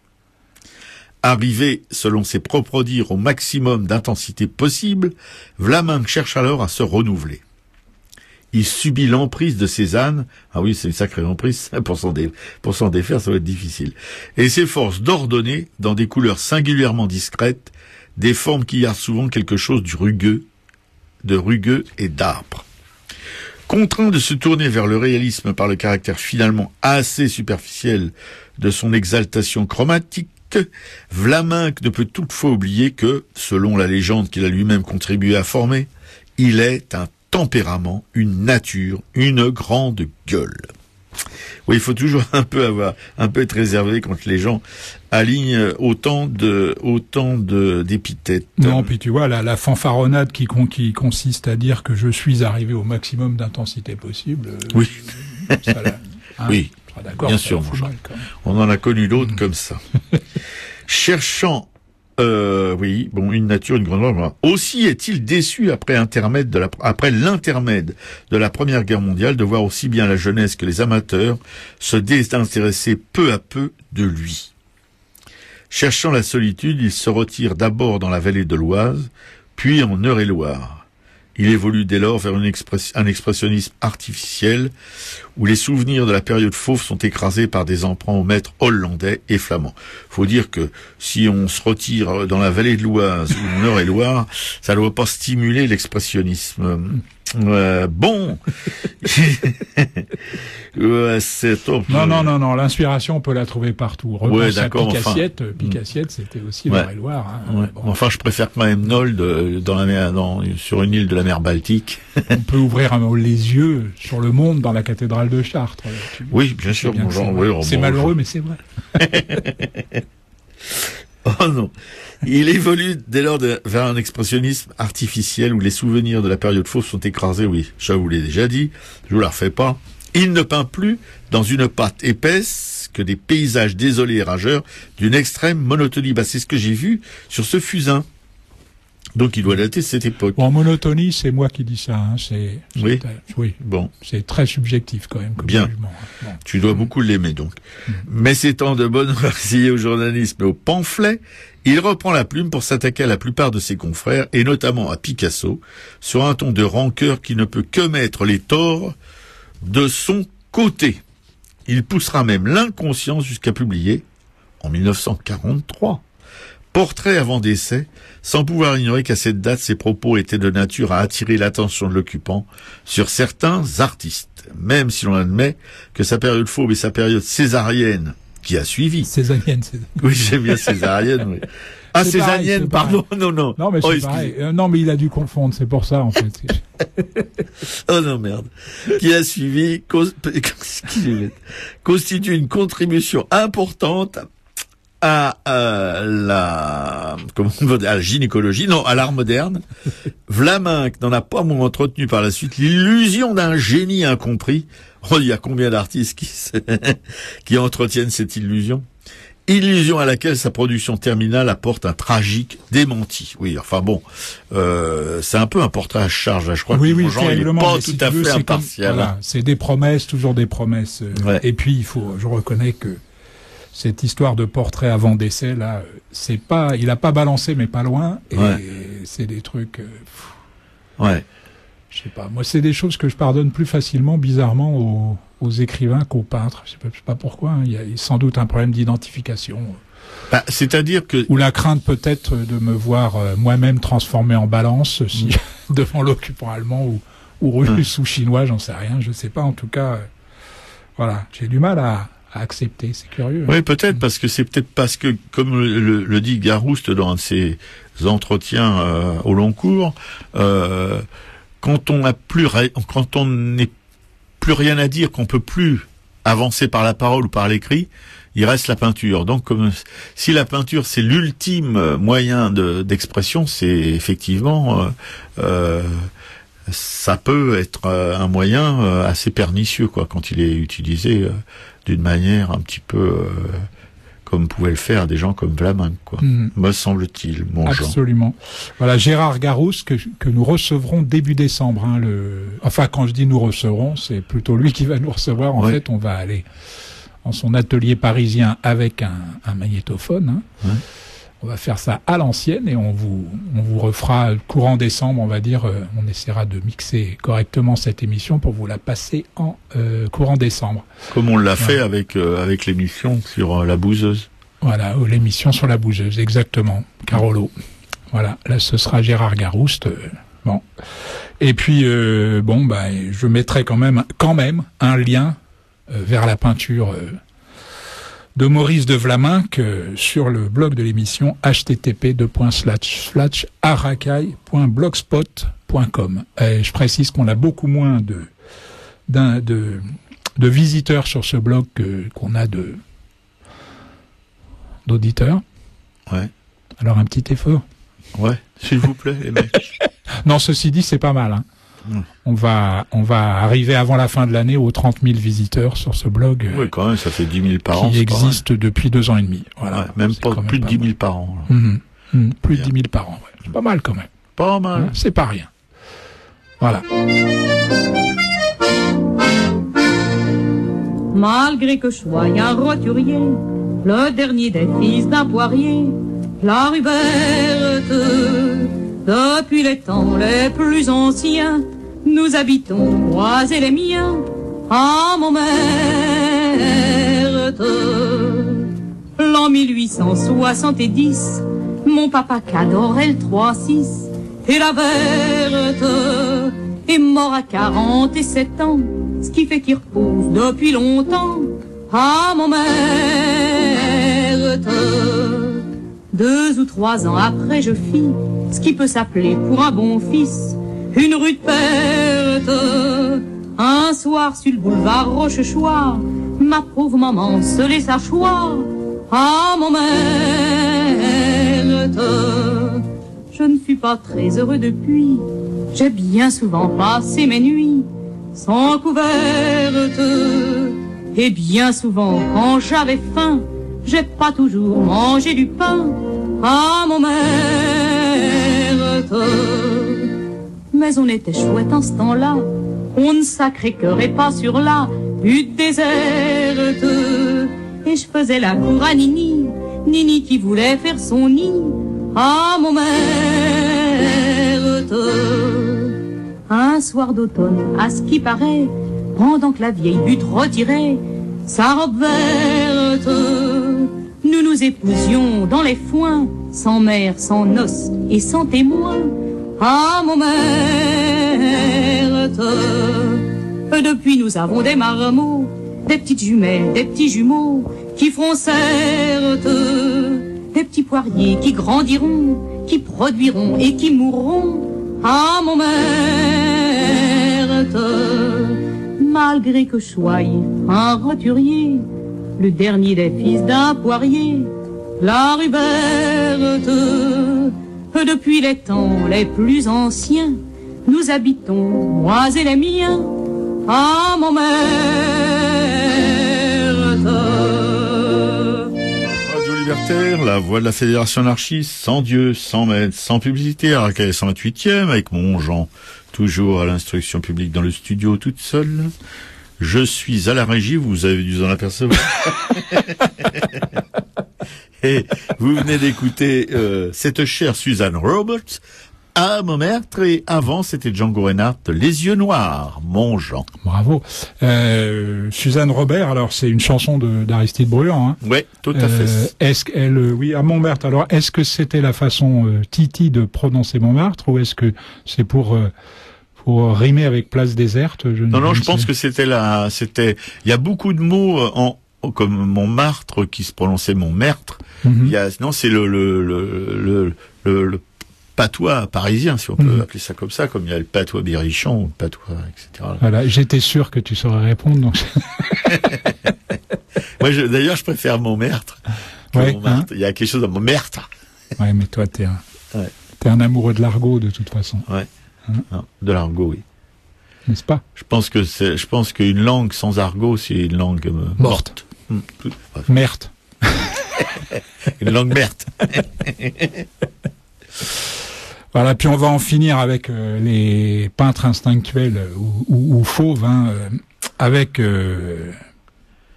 Arrivé, selon ses propres dires, au maximum d'intensité possible, Vlaminck cherche alors à se renouveler. Il subit l'emprise de Cézanne. Ah oui, c'est une sacrée emprise. Pour s'en défaire, ça va être difficile. Et s'efforce d'ordonner, dans des couleurs singulièrement discrètes, des formes qui gardent souvent quelque chose de rugueux et d'âpre. Contraint de se tourner vers le réalisme par le caractère finalement assez superficiel de son exaltation chromatique, Vlaminck ne peut toutefois oublier que, selon la légende qu'il a lui-même contribué à former, il est un tempérament, une nature, une grande gueule. Oui, il faut toujours un peu être réservé quand les gens alignent autant d'épithètes. Non, puis tu vois, la fanfaronnade qui consiste à dire que je suis arrivé au maximum d'intensité possible. Oui. Ça, là, hein, oui. Bien sûr, mon Jean. On en a connu d'autres comme ça. Cherchant, une nature, une grande. Aussi est-il déçu après l'intermède de la Première Guerre mondiale de voir aussi bien la jeunesse que les amateurs se désintéresser peu à peu de lui. Cherchant la solitude, il se retire d'abord dans la vallée de l'Oise, puis en Eure-et-Loire. Il évolue dès lors vers un expressionnisme artificiel où les souvenirs de la période fauve sont écrasés par des emprunts aux maîtres hollandais et flamands. Faut dire que si on se retire dans la vallée de l'Oise ou en Eure-et-Loire, ça ne doit pas stimuler l'expressionnisme. Bon. C'est top. Non, l'inspiration, on peut la trouver partout. Ouais, d'accord. Picassiette, c'était aussi l'Eure-et-Loire. Hein. Ouais. Bon. Enfin, je préfère quand même Nolde sur une île de la mer Baltique. On peut ouvrir les yeux sur le monde dans la cathédrale de Chartres. Oui, bien sûr, mon Jean. C'est malheureux, mais c'est vrai. Oh non. Il évolue dès lors vers un expressionnisme artificiel où les souvenirs de la période fauve sont écrasés. Oui, je vous l'ai déjà dit, je vous la refais pas. Il ne peint plus dans une pâte épaisse que des paysages désolés et rageurs d'une extrême monotonie. C'est ce que j'ai vu sur ce fusain. Donc il doit dater de cette époque. En monotonie, c'est moi qui dis ça. Hein. Oui. Bon. C'est très subjectif quand même. Comme bien. Jugement, hein. Bon. Tu dois beaucoup l'aimer donc. Mais s'étant de bonne heure au journalisme et au pamphlet, il reprend la plume pour s'attaquer à la plupart de ses confrères, et notamment à Picasso, sur un ton de rancœur qui ne peut que mettre les torts de son côté. Il poussera même l'inconscience jusqu'à publier, en 1943, Portrait avant décès, sans pouvoir ignorer qu'à cette date, ses propos étaient de nature à attirer l'attention de l'occupant sur certains artistes, même si l'on admet que sa période fauve et sa période césarienne, qui a suivi. Césarienne. Oui, j'aime bien césarienne, oui. Ah, C'est pareil, césarienne, c'est pardon, non. Non, mais c'est pareil. Non, mais il a dû confondre, c'est pour ça, en fait. Oh non, merde. Qui a suivi, constitue une contribution importante à la gynécologie, non, à l'art moderne. Vlaminck n'en a pas moins entretenu par la suite l'illusion d'un génie incompris. Oh, il y a combien d'artistes qui entretiennent cette illusion? Illusion à laquelle sa production terminale apporte un tragique démenti. Oui, enfin bon, c'est un peu un portrait à charge, là. Je crois que Jean, il n'est pas tout à fait impartial. Voilà, c'est des promesses, toujours des promesses. Ouais. Et puis, je reconnais que cette histoire de portrait avant décès, là, il a pas balancé, mais pas loin. Et c'est des trucs, ouais. Je sais pas. Moi, c'est des choses que je pardonne plus facilement, bizarrement, aux écrivains qu'aux peintres. Je sais pas pourquoi. Hein. Il y a sans doute un problème d'identification. C'est-à-dire que... Ou la crainte peut-être de me voir moi-même transformé en balance devant l'occupant allemand ou russe ou chinois, j'en sais rien. Je sais pas. En tout cas, voilà. J'ai du mal à accepter. C'est curieux. Oui, peut-être parce que, comme le dit Garouste dans un de ses entretiens au long cours, quand on n'est plus rien à dire, qu'on peut plus avancer par la parole ou par l'écrit, il reste la peinture. Donc, si la peinture c'est l'ultime moyen d'expression, c'est effectivement ça peut être un moyen assez pernicieux, quoi, quand il est utilisé d'une manière un petit peu comme pouvaient le faire des gens comme Vlaminck, quoi. Me semble-t-il, mon Jean. Absolument. Voilà, Gérard Garouste que nous recevrons début décembre. Hein, enfin, quand je dis nous recevrons, c'est plutôt lui qui va nous recevoir. En fait, on va aller en son atelier parisien avec un magnétophone. Hein. Ouais. On va faire ça à l'ancienne et on vous refera courant décembre, on va dire. On essaiera de mixer correctement cette émission pour vous la passer en courant décembre. Comme on l'a fait avec l'émission sur la bouseuse. Voilà, l'émission sur la bouseuse, exactement. Carolo. Voilà, là ce sera Gérard Garouste. Bon. Et puis je mettrai quand même un lien vers la peinture de Maurice de Vlaminck sur le blog de l'émission http://aracaille.blogspot.com. Je précise qu'on a beaucoup moins de visiteurs sur ce blog qu'on a d'auditeurs. Ouais. Alors un petit effort. Ouais, s'il vous plaît, les mecs. Non, ceci dit, c'est pas mal, hein. On va arriver avant la fin de l'année aux 30 000 visiteurs sur ce blog. Oui, quand même, ça fait 10 000 par an. Qui existe depuis 2 ans et demi. Voilà. Ouais, même pas plus de 10 000 par an. Plus de 10 000 par an, ouais. C'est pas mal quand même. Pas mal. C'est pas rien. Voilà. Malgré que je sois un roturier, le dernier des fils d'un poirier, la rue Berthe, depuis les temps les plus anciens, nous habitons, moi et les miens, à Montmartre. L'an 1870, mon papa qu'adorait le 3-6, et la Berthe est mort à 47 ans, ce qui fait qu'il repose depuis longtemps à Montmartre. 2 ou 3 ans après, je fis ce qui peut s'appeler pour un bon fils une rue de perte. Un soir sur le boulevard Rochechouart, ma pauvre maman se laissa choir à Montmartre. Je ne fus pas très heureux depuis, j'ai bien souvent passé mes nuits sans couverte. Et bien souvent quand j'avais faim, j'ai pas toujours mangé du pain à Montmartre. Mais on était chouette en ce temps-là, on ne sacré-cœurait pas sur la butte déserte. Et je faisais la cour à Nini, Nini qui voulait faire son nid à Montmartre. Un soir d'automne, à ce qui paraît, pendant que la vieille butte retirait sa robe verte, nous nous épousions dans les foins, sans mère, sans noces et sans témoin. Ah, mon Merte, depuis nous avons des marmots, des petites jumelles, des petits jumeaux qui feront certes, des petits poiriers qui grandiront, qui produiront et qui mourront. Ah, mon Merte, malgré que je sois un roturier, le dernier des fils d'un poirier, la Ruberte, depuis les temps les plus anciens, nous habitons, moi et les miens, à mon Merte. Radio Libertaire, la voix de la Fédération anarchiste, sans Dieu, sans maître, sans publicité, à Arcaille 128e, avec mon Jean, toujours à l'instruction publique dans le studio, toute seule. Je suis à la régie, vous avez dû en apercevoir. Et vous venez d'écouter cette chère Suzanne Roberts, à mon Merte, et avant c'était Django Reinhardt, Les yeux noirs, mon Jean. Bravo. Suzanne Robert, alors c'est une chanson d'Aristide Bruand. Hein. Oui, tout à fait. Est-ce qu'elle, oui, à Montmartre. Alors, est-ce que c'était la façon Titi de prononcer Montmartre, ou est-ce que c'est pour rimer avec place déserte? Non, je pense que c'était il y a beaucoup de mots comme Montmartre qui se prononçait Montmartre. Mm-hmm. C'est le patois parisien, si on peut appeler ça comme ça, comme il y a le patois berrichon, le patois, etc. Voilà, j'étais sûr que tu saurais répondre, donc. Moi, d'ailleurs, je préfère Montmartre que Montmartre. Il y a quelque chose de Montmartre. Ouais, mais toi, t'es un amoureux de l'argot, de toute façon. Ouais. Non, de l'argot, oui. N'est-ce pas? Je pense qu'une langue sans argot, c'est une langue morte. Merte. Une langue merte. Voilà, puis on va en finir avec les peintres instinctuels ou fauves, avec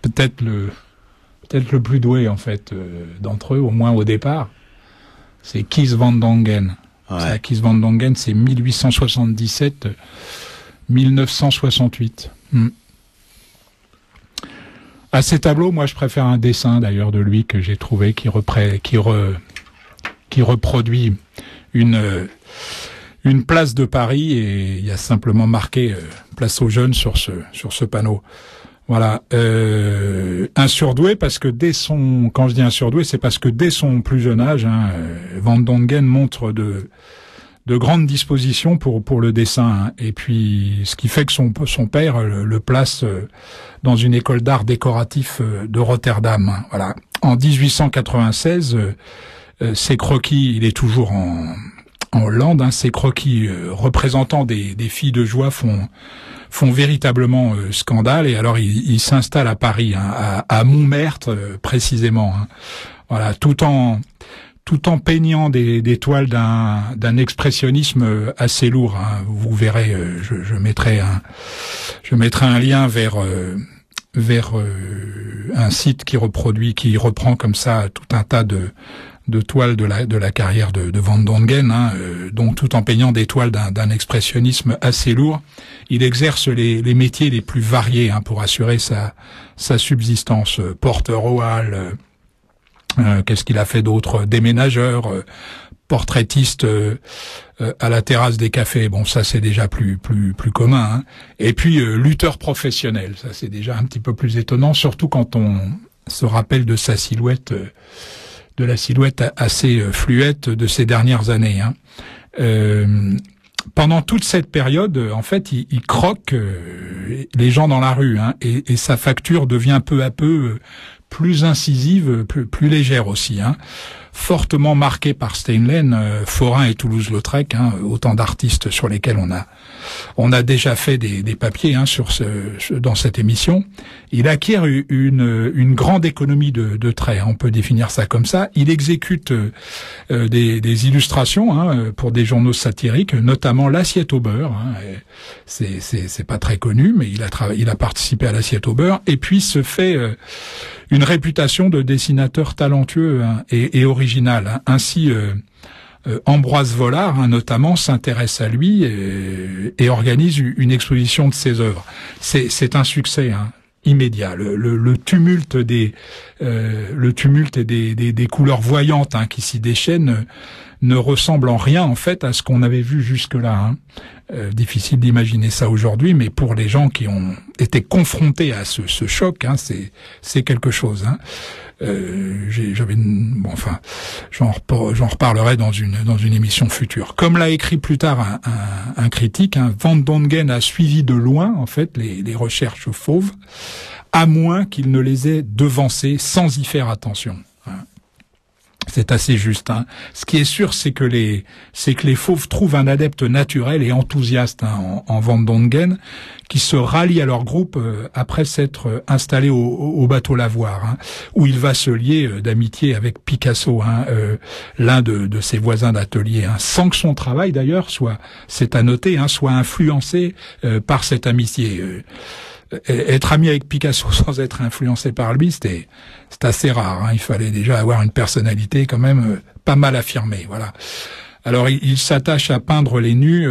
peut-être le plus doué en fait d'entre eux, au moins au départ, c'est Kees van Dongen. Ouais. Kees van Dongen, c'est 1877-1968. À ces tableaux, moi je préfère un dessin d'ailleurs de lui que j'ai trouvé qui reproduit une place de Paris, et il y a simplement marqué place aux jeunes sur ce panneau. Voilà, un surdoué parce que quand je dis un surdoué, c'est parce que dès son plus jeune âge, Van Dongen montre de grandes dispositions pour le dessin, et puis ce qui fait que son père le place dans une école d'art décoratif de Rotterdam. Voilà, en 1896, ses croquis, il est toujours en Hollande, ses croquis représentant des filles de joie font véritablement scandale, et alors il s'installe à Paris, à Montmartre précisément. Voilà, tout en peignant des toiles d'un expressionnisme assez lourd. Vous verrez, je mettrai un lien vers un site qui reprend comme ça tout un tas de toiles de la carrière de Van Dongen, donc tout en peignant des toiles d'un expressionnisme assez lourd. Il exerce les métiers les plus variés pour assurer sa subsistance. Porteur aux halles, qu'est-ce qu'il a fait d'autre? Déménageur, portraitiste à la terrasse des cafés. Bon, ça c'est déjà plus commun. Et puis lutteur professionnel. Ça c'est déjà un petit peu plus étonnant, surtout quand on se rappelle de sa silhouette. De la silhouette assez fluette de ces dernières années. Pendant toute cette période, en fait, il croque les gens dans la rue, et sa facture devient peu à peu plus incisive, plus légère aussi, fortement marquée par Steinlen, Forain et Toulouse-Lautrec, autant d'artistes sur lesquels on a déjà fait des papiers dans cette émission. Il acquiert une grande économie de traits, on peut définir ça comme ça. Il exécute des illustrations pour des journaux satiriques, notamment L'Assiette au beurre. C'est pas très connu, mais il a participé à L'Assiette au beurre, et puis se fait une réputation de dessinateur talentueux et original. Ainsi, Ambroise Vollard, notamment, s'intéresse à lui et organise une exposition de ses œuvres. C'est un succès. immédiat. Le tumulte des couleurs voyantes qui s'y déchaînent ne ressemble en rien en fait à ce qu'on avait vu jusque-là. Difficile d'imaginer ça aujourd'hui, mais pour les gens qui ont été confrontés à ce choc, c'est quelque chose. J'en reparlerai dans une émission future. Comme l'a écrit plus tard un critique, Van Dongen a suivi de loin en fait les recherches fauves, à moins qu'il ne les ait devancées sans y faire attention. C'est assez juste. Ce qui est sûr, c'est que les fauves trouvent un adepte naturel et enthousiaste en Van Dongen, qui se rallie à leur groupe après s'être installé au bateau lavoir, où il va se lier d'amitié avec Picasso, l'un de ses voisins d'atelier, sans que son travail d'ailleurs soit influencé par cette amitié. Être ami avec Picasso sans être influencé par lui, c'est assez rare. Il fallait déjà avoir une personnalité quand même pas mal affirmée. Voilà. Alors il s'attache à peindre les nus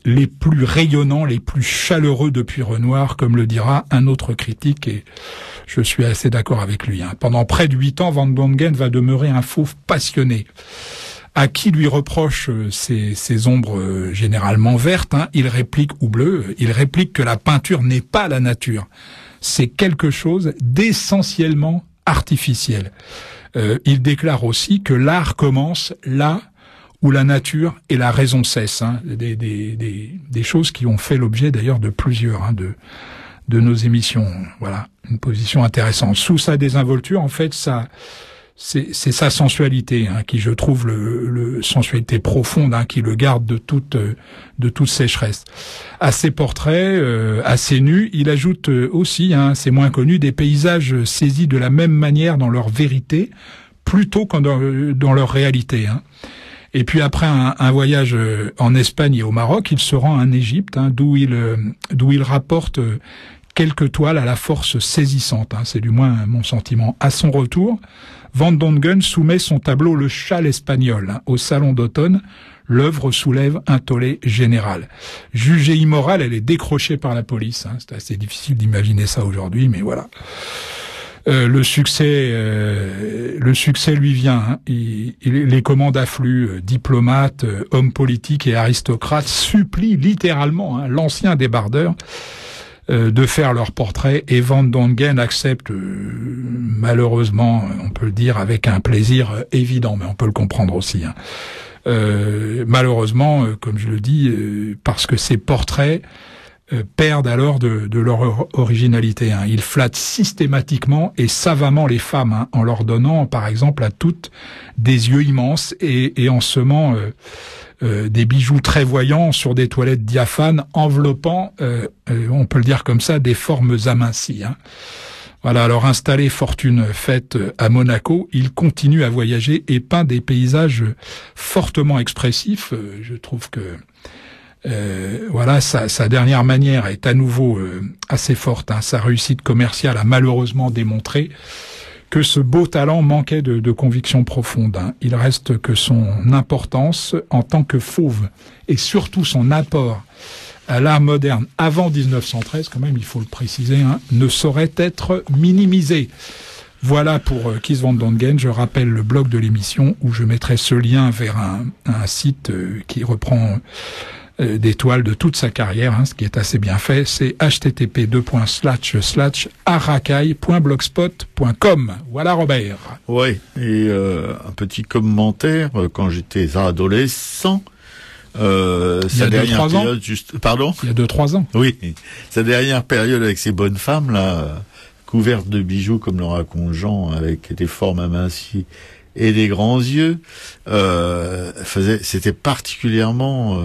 les plus rayonnants, les plus chaleureux depuis Renoir, comme le dira un autre critique, et je suis assez d'accord avec lui. Pendant près de 8 ans, Van Dongen va demeurer un fauve passionné. À qui lui reproche ces ombres généralement vertes, il réplique, ou bleues, il réplique que la peinture n'est pas la nature. C'est quelque chose d'essentiellement artificiel. Il déclare aussi que l'art commence là où la nature et la raison cessent. Des choses qui ont fait l'objet d'ailleurs de plusieurs de nos émissions. Voilà, une position intéressante. Sous sa désinvolture, en fait, c'est sa sensualité qui, je trouve, le sensualité profonde qui le garde de toute sécheresse. À ses portraits, assez nus, il ajoute aussi, c'est moins connu, des paysages saisis de la même manière dans leur vérité, plutôt qu'en dans leur réalité. Et puis après un voyage en Espagne et au Maroc, il se rend en Égypte, d'où il rapporte quelques toiles à la force saisissante. C'est du moins mon sentiment. À son retour, Van Dongen soumet son tableau Le Châle espagnol au Salon d'automne. L'œuvre soulève un tollé général. Jugée immorale, elle est décrochée par la police. C'est assez difficile d'imaginer ça aujourd'hui, mais voilà. Le succès lui vient. Les commandes affluent. Diplomates, hommes politiques et aristocrates supplient littéralement l'ancien débardeur de faire leur portrait, et Van Dongen accepte, malheureusement, on peut le dire, avec un plaisir évident, mais on peut le comprendre aussi. Malheureusement, comme je le dis, parce que ces portraits perdent alors de leur originalité. Il flatte systématiquement et savamment les femmes, en leur donnant, par exemple, à toutes des yeux immenses et en semant des bijoux très voyants sur des toilettes diaphanes, enveloppant, on peut le dire comme ça, des formes amincies. Voilà, alors installé fortune faite à Monaco, il continue à voyager et peint des paysages fortement expressifs. Je trouve que sa dernière manière est à nouveau assez forte. Sa réussite commerciale a malheureusement démontré que ce beau talent manquait de conviction profonde. Il reste que son importance en tant que fauve, et surtout son apport à l'art moderne avant 1913, quand même il faut le préciser, ne saurait être minimisé. Voilà pour Kees Van Dongen. Je rappelle le blog de l'émission où je mettrai ce lien vers un site qui reprend des toiles de toute sa carrière, ce qui est assez bien fait. C'est http://aracaille.blogspot.com. Voilà, Robert. Oui, et un petit commentaire, quand j'étais adolescent, sa dernière période, pardon? Il y a 2-3 ans. Oui, sa dernière période avec ces bonnes femmes, là, couvertes de bijoux, comme le raconte Jean, avec des formes amincies et des grands yeux, c'était particulièrement,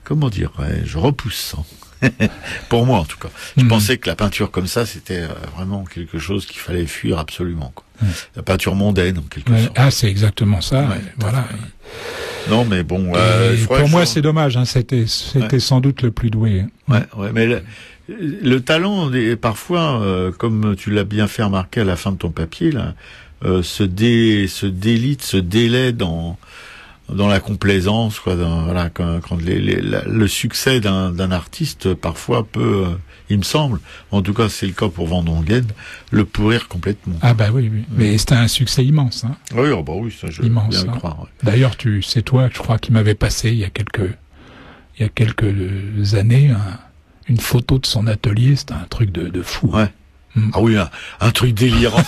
comment dirais-je, repoussant. Pour moi, en tout cas. Je pensais que la peinture comme ça, c'était vraiment quelque chose qu'il fallait fuir absolument, quoi. La peinture mondaine, en quelque sorte. Ah, c'est exactement ça. Voilà. Non, mais bon. Pour moi, c'est dommage. C'était sans doute le plus doué. Ouais, mais le talent, parfois, comme tu l'as bien fait remarquer à la fin de ton papier, là, se délite, se délaie dans dans la complaisance, quoi. Voilà, quand le succès d'un artiste parfois peut, il me semble, en tout cas c'est le cas pour Van Dongen, le pourrir complètement. Ah bah oui. Mais c'était un succès immense. Hein. Oui, bah oui, ça je veux bien le croire. Ouais. D'ailleurs, c'est toi, je crois, qui m'avait passé il y a quelques années une photo de son atelier. C'était un truc de fou. Ouais. Ah oui, un truc délirant.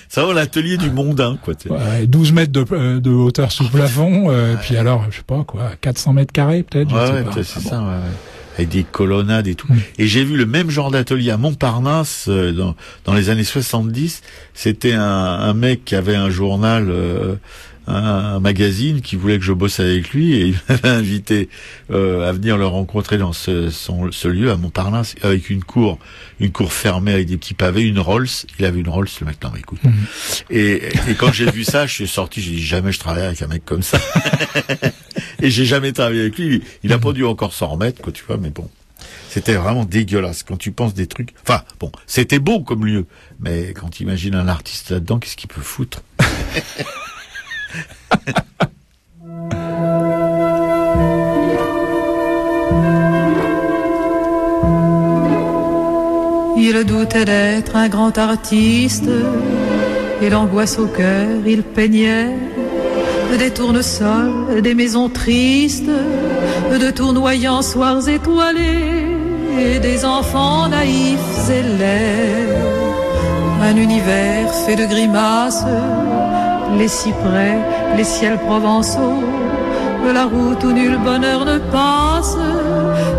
Ça va, l'atelier du mondain, quoi. Ouais, 12 mètres de hauteur sous plafond, puis alors, je sais pas quoi, 400 mètres carrés peut-être. Ouais, c'est ça. Ouais. Avec des colonnades et tout. Et j'ai vu le même genre d'atelier à Montparnasse dans les années 70. C'était un mec qui avait un journal, un magazine qui voulait que je bosse avec lui, et il m'avait invité à venir le rencontrer dans ce lieu à Montparnasse, avec une cour fermée avec des petits pavés, une Rolls. Il avait une Rolls, le mec. Non mais écoute. Et quand j'ai vu ça, je suis sorti, j'ai dit jamais je travaille avec un mec comme ça. Et j'ai jamais travaillé avec lui. Il a pas dû encore s'en remettre, quoi, tu vois, mais bon. C'était vraiment dégueulasse quand tu penses des trucs. Enfin, bon, c'était beau comme lieu, mais quand tu imagines un artiste là-dedans, qu'est-ce qu'il peut foutre? Il doutait d'être un grand artiste, et l'angoisse au cœur, il peignait des tournesols, des maisons tristes, de tournoyants soirs étoilés, et des enfants naïfs et laids. Un univers fait de grimaces, les cyprès, les ciels provençaux, la route où nul bonheur ne passe,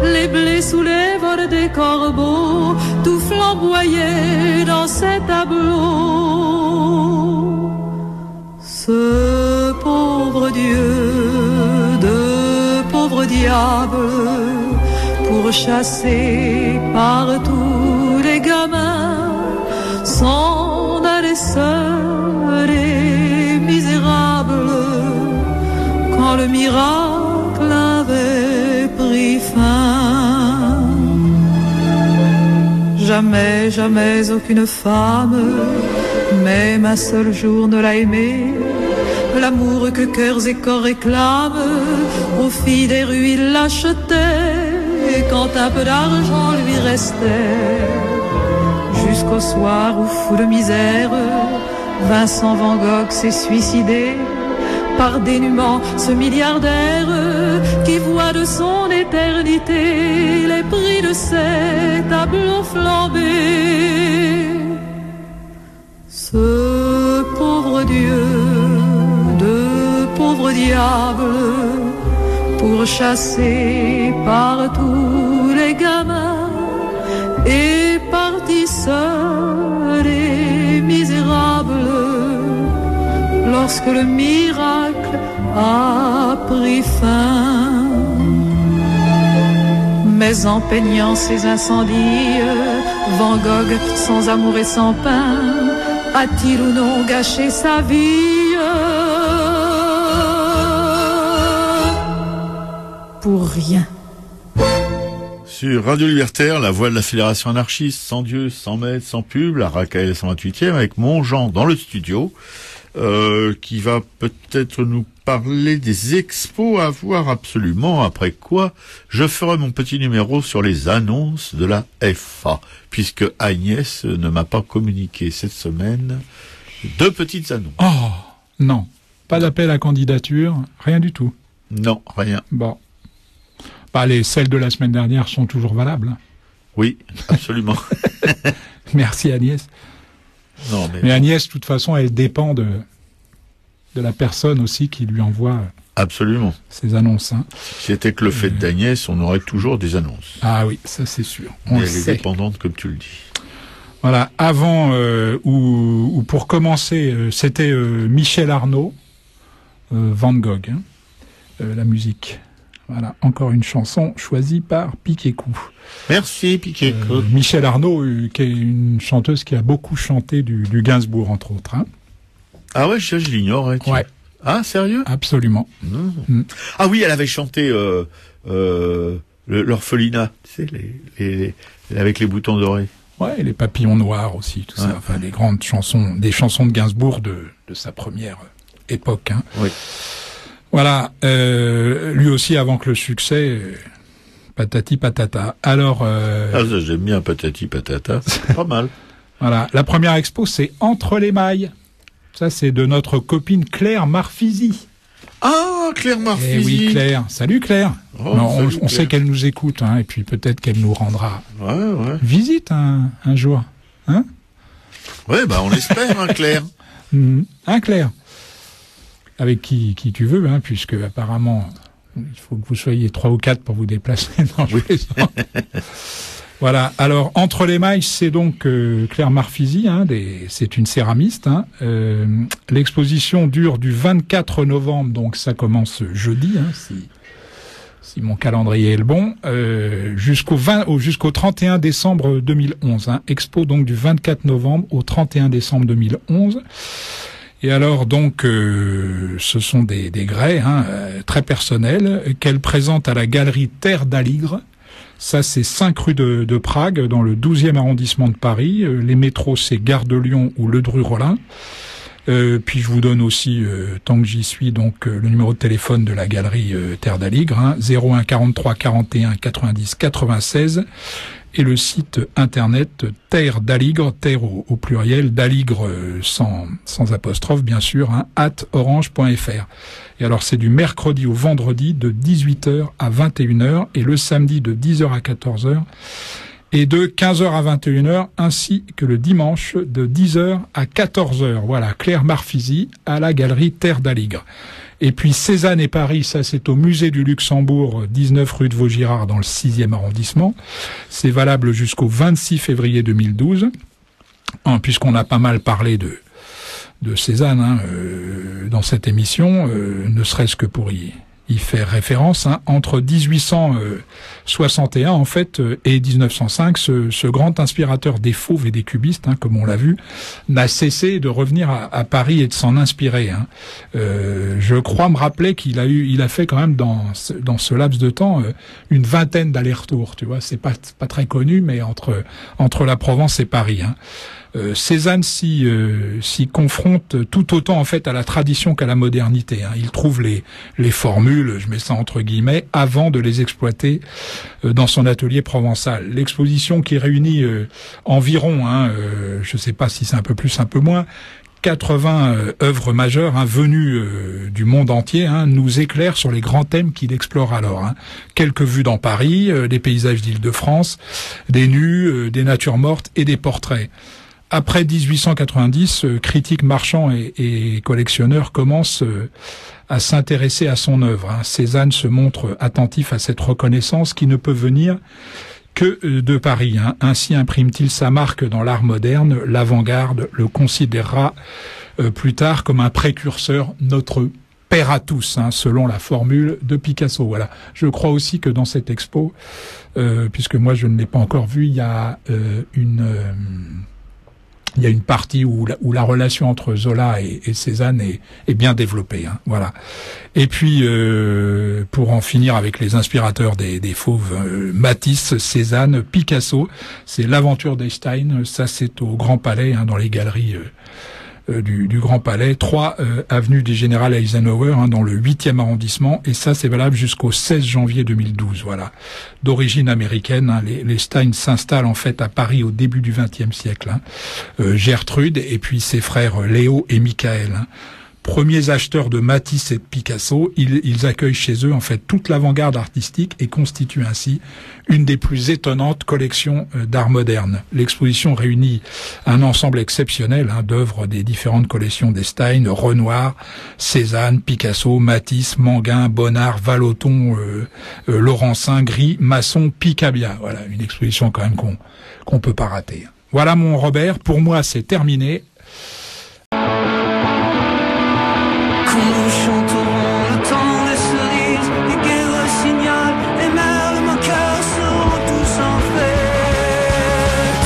les blés sous les vols des corbeaux, tout flamboyait dans ces tableaux. Ce pauvre Dieu, de pauvres diables, pour chasser partout les gamins, s'en allaient seuls et misérables, quand le miracle avait pris fin. Jamais, jamais aucune femme, même un seul jour ne l'a aimé, l'amour que cœurs et corps réclament, aux filles des rues il l'achetait, et quand un peu d'argent lui restait, jusqu'au soir où, fou de misère, Vincent Van Gogh s'est suicidé, par dénuement ce milliardaire qui voit de son éternité les prix de ses tableaux flambés. Ce pauvre Dieu, de pauvres diables, pour chasser partout les gamins, est parti seul et misérable, lorsque le miracle a pris fin. Mais en peignant ses incendies, Van Gogh, sans amour et sans pain, a-t-il ou non gâché sa vie? Pour rien. Sur Radio Libertaire, la voix de la Fédération anarchiste, sans Dieu, sans maître, sans pub, la Racaille 128e, avec Montjean dans le studio, qui va peut-être nous parler des expos à voir absolument, après quoi je ferai mon petit numéro sur les annonces de la FA, puisque Agnès ne m'a pas communiqué cette semaine 2 petites annonces. Oh, non. Pas d'appel à candidature, rien du tout. Non, rien. Bon. Bah, celles de la semaine dernière sont toujours valables. Oui, absolument. Merci Agnès. Non, mais Agnès, de toute façon, elle dépend de la personne aussi qui lui envoie absolument ces annonces. Hein. Si c'était que le fait d'Agnès, on aurait toujours des annonces. Ah oui, ça c'est sûr. Mais elle est dépendante, comme tu le dis. Voilà, avant, ou pour commencer, c'était Michel Arnaud, Van Gogh, hein, la musique. Voilà, encore une chanson choisie par Piquet-Cou. Merci Piquet-Cou. Michel Arnaud, qui est une chanteuse qui a beaucoup chanté du Gainsbourg, entre autres. Hein. Ah ouais, je l'ignore. Hein, ouais. Ah, sérieux? Absolument. Ah oui, elle avait chanté l'orphelinat, tu sais, avec les boutons dorés. Ouais, les papillons noirs aussi, tout ça. Enfin, des grandes chansons, des chansons de Gainsbourg de sa première époque. Hein. Oui. Voilà, lui aussi avant que le succès, patati patata. Alors, ça, j'aime bien patati patata, c'est pas mal. Voilà, la première expo, c'est Entre les mailles. Ça, c'est de notre copine Claire Marfisi. Ah, Claire Marfisi. Eh oui, Claire. Salut Claire. Oh, non, salut, on Claire. sait qu'elle nous écoute, hein, et puis peut-être qu'elle nous rendra Ouais. visite un jour. Hein, Ouais, bah, on l'espère, hein, Claire. Hein, Claire? Avec qui tu veux, hein, puisque apparemment, il faut que vous soyez 3 ou 4 pour vous déplacer. Non, je plaisante. Voilà. Alors, Entre les mailles, c'est donc Claire Marfisi, hein, c'est une céramiste. Hein. L'exposition dure du 24 novembre, donc ça commence jeudi, hein, si mon calendrier est le bon, jusqu'au 31 décembre 2011. Hein. Expo donc du 24 novembre au 31 décembre 2011. Et alors donc, ce sont des grès, hein, très personnels qu'elle présente à la galerie Terre d'Aligre. Ça, c'est 5 rue de Prague, dans le 12e arrondissement de Paris. Les métros, c'est Gare de Lyon ou Ledru-Rollin. Puis je vous donne aussi, tant que j'y suis, donc le numéro de téléphone de la galerie Terre d'Aligre, hein, 01 43 41 90 96, et le site internet Terre d'Aligre, Terre au pluriel, d'Aligre sans apostrophe bien sûr, hein, @orange.fr. Et alors c'est du mercredi au vendredi de 18h à 21h et le samedi de 10h à 14h. Et de 15h à 21h, ainsi que le dimanche de 10h à 14h. Voilà, Claire Marfisi à la galerie Terre d'Aligre. Et puis Cézanne et Paris, ça c'est au musée du Luxembourg, 19 rue de Vaugirard dans le 6e arrondissement. C'est valable jusqu'au 26 février 2012, puisqu'on a pas mal parlé de Cézanne hein, dans cette émission, ne serait-ce que pour y faire référence, hein, entre 1861 en fait et 1905, ce grand inspirateur des fauves et des cubistes, hein, comme on l'a vu, n'a cessé de revenir à Paris et de s'en inspirer. Hein. Je crois me rappeler qu'il a fait quand même dans ce laps de temps une vingtaine d'allers-retours. Tu vois, c'est pas très connu, mais entre la Provence et Paris. Hein. Cézanne s'y confronte tout autant en fait à la tradition qu'à la modernité. Hein. Il trouve les formules, je mets ça entre guillemets, avant de les exploiter dans son atelier provençal. L'exposition qui réunit environ, je sais pas si c'est un peu plus, un peu moins, 80 œuvres majeures hein, venues du monde entier, hein, nous éclaire sur les grands thèmes qu'il explore alors. Hein. Quelques vues dans Paris, des paysages d'Île-de-France, des nus, des natures mortes et des portraits. Après 1890, critiques marchands et collectionneurs commencent à s'intéresser à son œuvre. Hein. Cézanne se montre attentif à cette reconnaissance qui ne peut venir que de Paris. Hein. Ainsi imprime-t-il sa marque dans l'art moderne. L'avant-garde le considérera plus tard comme un précurseur, notre père à tous, hein, selon la formule de Picasso. Voilà. Je crois aussi que dans cette expo, puisque moi je ne l'ai pas encore vue, il y a une partie où la relation entre Zola et Cézanne est bien développée. Hein, voilà. Et puis, pour en finir avec les inspirateurs des fauves, Matisse, Cézanne, Picasso, c'est l'aventure d'Einstein. Ça, c'est au Grand Palais, hein, dans les galeries du Grand Palais, 3 avenue du Général Eisenhower, hein, dans le 8e arrondissement, et ça c'est valable jusqu'au 16 janvier 2012. Voilà, d'origine américaine, hein, les Stein s'installent en fait à Paris au début du XXe siècle. Hein. Gertrude et puis ses frères Léo et Michael. Hein. Premiers acheteurs de Matisse et de Picasso, ils accueillent chez eux en fait toute l'avant-garde artistique et constituent ainsi une des plus étonnantes collections d'art moderne. L'exposition réunit un ensemble exceptionnel hein, d'œuvres des différentes collections des Stein, Renoir, Cézanne, Picasso, Matisse, Manguin, Bonnard, Vallotton, Laurencin, Gris, Masson, Picabia. Voilà, une exposition quand même qu'on peut pas rater. Voilà mon Robert, pour moi c'est terminé. Nous chanterons le temps des cerises, les guerres signalent, les mers de mon cœur seront tous en fête.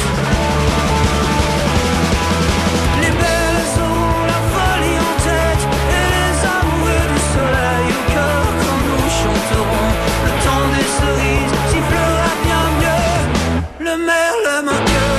Les belles auront la folie en tête, et les amoureux du soleil au cœur quand nous chanterons. Le temps des cerises sifflera bien mieux, le merle moqueur.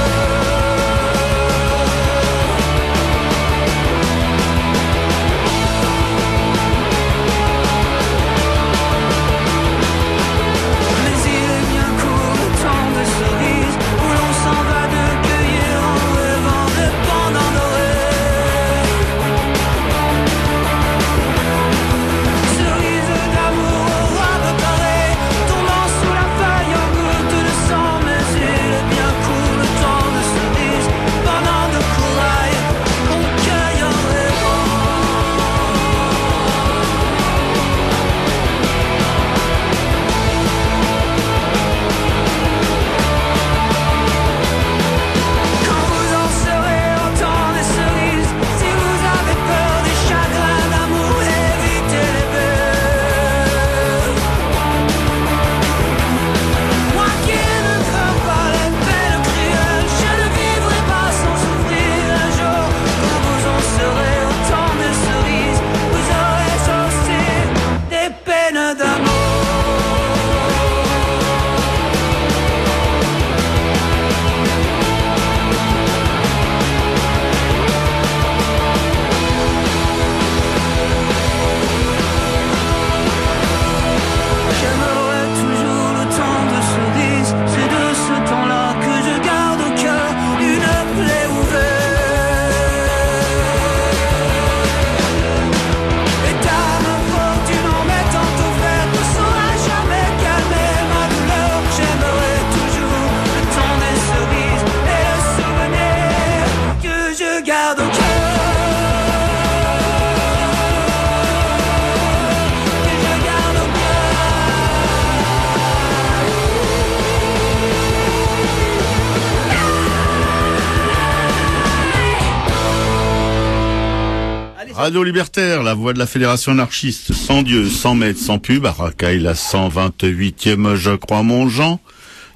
Radio Libertaire, la voix de la Fédération anarchiste, sans Dieu, sans maître, sans pub, à Racaille, la 128e, je crois, mon Jean.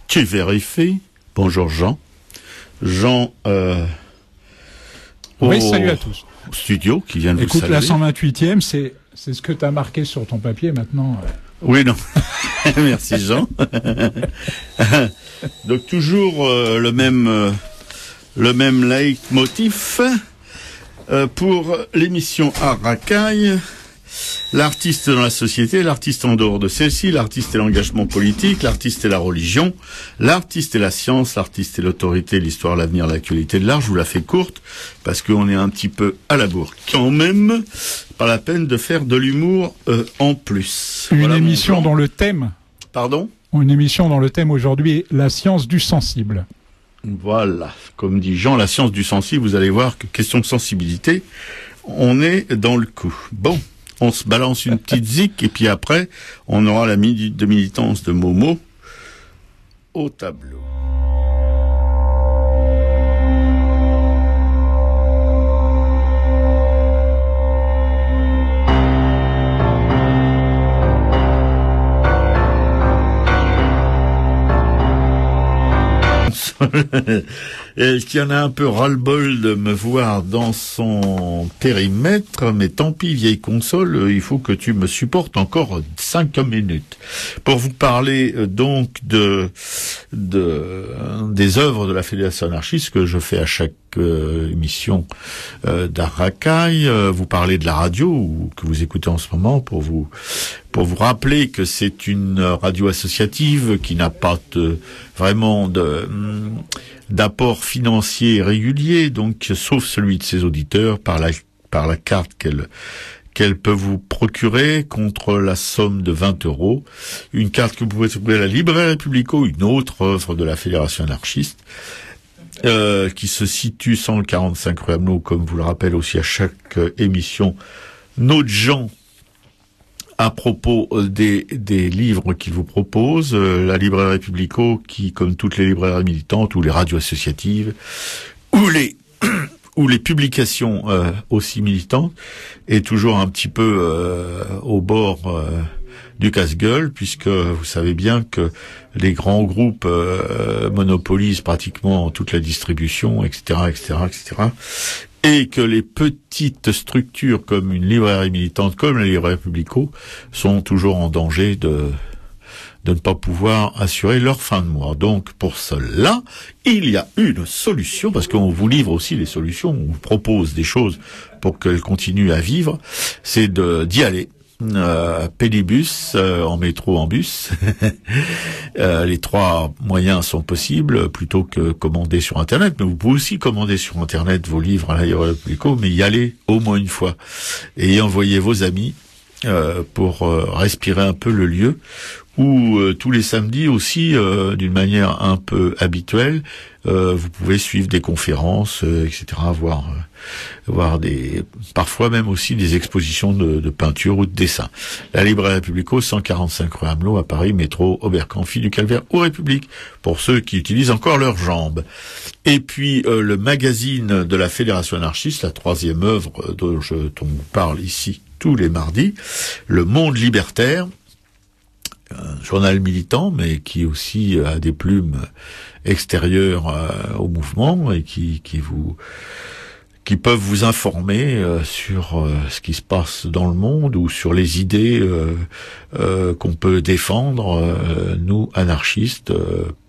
Tu vérifies? Bonjour Jean. Jean, oui, salut à tous. Studio, qui vient de Écoute, vous saluer. la 128e, c'est ce que tu as marqué sur ton papier maintenant. Oui, non. Merci Jean. Donc toujours le même leitmotiv pour l'émission à Racaille. L'artiste dans la société, l'artiste en dehors de celle-ci, l'artiste et l'engagement politique, l'artiste et la religion, l'artiste et la science, l'artiste et l'autorité, l'histoire, l'avenir, l'actualité de l'art. Je vous la fais courte parce qu'on est un petit peu à la bourre quand même. Pas la peine de faire de l'humour en plus. Une émission dont le thème... Pardon ? Une émission dont le thème aujourd'hui est la science du sensible. Voilà, comme dit Jean, la science du sensible, vous allez voir que question de sensibilité, on est dans le coup. Bon, on se balance une petite zik et puis après, on aura la minute de militance de Momo au tableau. Qui en a un peu ras-le-bol de me voir dans son périmètre, mais tant pis, vieille console, il faut que tu me supportes encore 5 minutes. Pour vous parler donc des œuvres de la Fédération anarchiste que je fais à chaque émission d'Arracaille, vous parler de la radio que vous écoutez en ce moment pour vous rappeler que c'est une radio associative qui n'a pas vraiment d'apport financier régulier, donc sauf celui de ses auditeurs par la carte qu'elle peut vous procurer contre la somme de 20 €. Une carte que vous pouvez trouver à la Librairie Publico, une autre œuvre de la Fédération anarchiste, qui se situe 145 rue Hamelot, comme vous le rappelle aussi à chaque émission, notre Jean, à propos des livres qu'il vous propose, la Librairie Publico, qui, comme toutes les librairies militantes, ou les radios associatives, ou les publications aussi militantes, est toujours un petit peu au bord du casse-gueule, puisque vous savez bien que les grands groupes monopolisent pratiquement toute la distribution, etc., etc., etc., et que les petites structures comme une librairie militante, comme la Librairie Publico, sont toujours en danger de ne pas pouvoir assurer leur fin de mois. Donc, pour cela, il y a une solution, parce qu'on vous livre aussi les solutions, on vous propose des choses pour qu'elles continuent à vivre, c'est d'y aller. Pédibus, en métro, en bus. Les 3 moyens sont possibles, plutôt que commander sur Internet. Mais vous pouvez aussi commander sur Internet vos livres à la Librairie Publico, mais y aller au moins une fois. Et y envoyer vos amis pour respirer un peu le lieu, où tous les samedis aussi, d'une manière un peu habituelle, vous pouvez suivre des conférences, etc., voir parfois même aussi des expositions de peinture ou de dessin. La Librairie Publico, 145 rue Hamelot, à Paris, métro Oberkampf, Fille du Calvaire ou République, pour ceux qui utilisent encore leurs jambes. Et puis, le magazine de la Fédération anarchiste, la 3e œuvre dont on vous parle ici tous les mardis, Le Monde libertaire, un journal militant, mais qui aussi a des plumes extérieures au mouvement et qui peuvent vous informer sur ce qui se passe dans le monde ou sur les idées qu'on peut défendre, nous, anarchistes,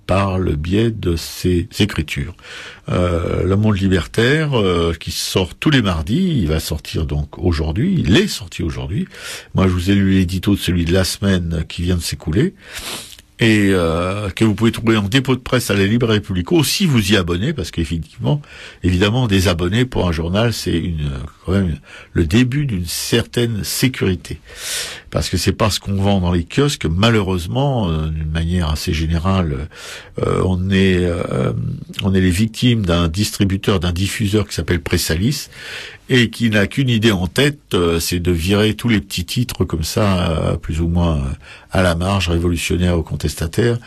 par le biais de ces écritures. Le Monde libertaire, qui sort tous les mardis, il va sortir donc aujourd'hui, il est sorti aujourd'hui. Moi, je vous ai lu l'édito de celui de la semaine qui vient de s'écouler, et que vous pouvez trouver en dépôt de presse à la Librairie Publico, si vous y abonnez, parce qu'effectivement, évidemment, des abonnés pour un journal, c'est quand même le début d'une certaine sécurité. Parce que c'est pas ce qu'on vend dans les kiosques, malheureusement, d'une manière assez générale, on est les victimes d'un distributeur, d'un diffuseur qui s'appelle Pressalis, et qui n'a qu'une idée en tête, c'est de virer tous les petits titres comme ça, plus ou moins à la marge, révolutionnaire ou contestataire,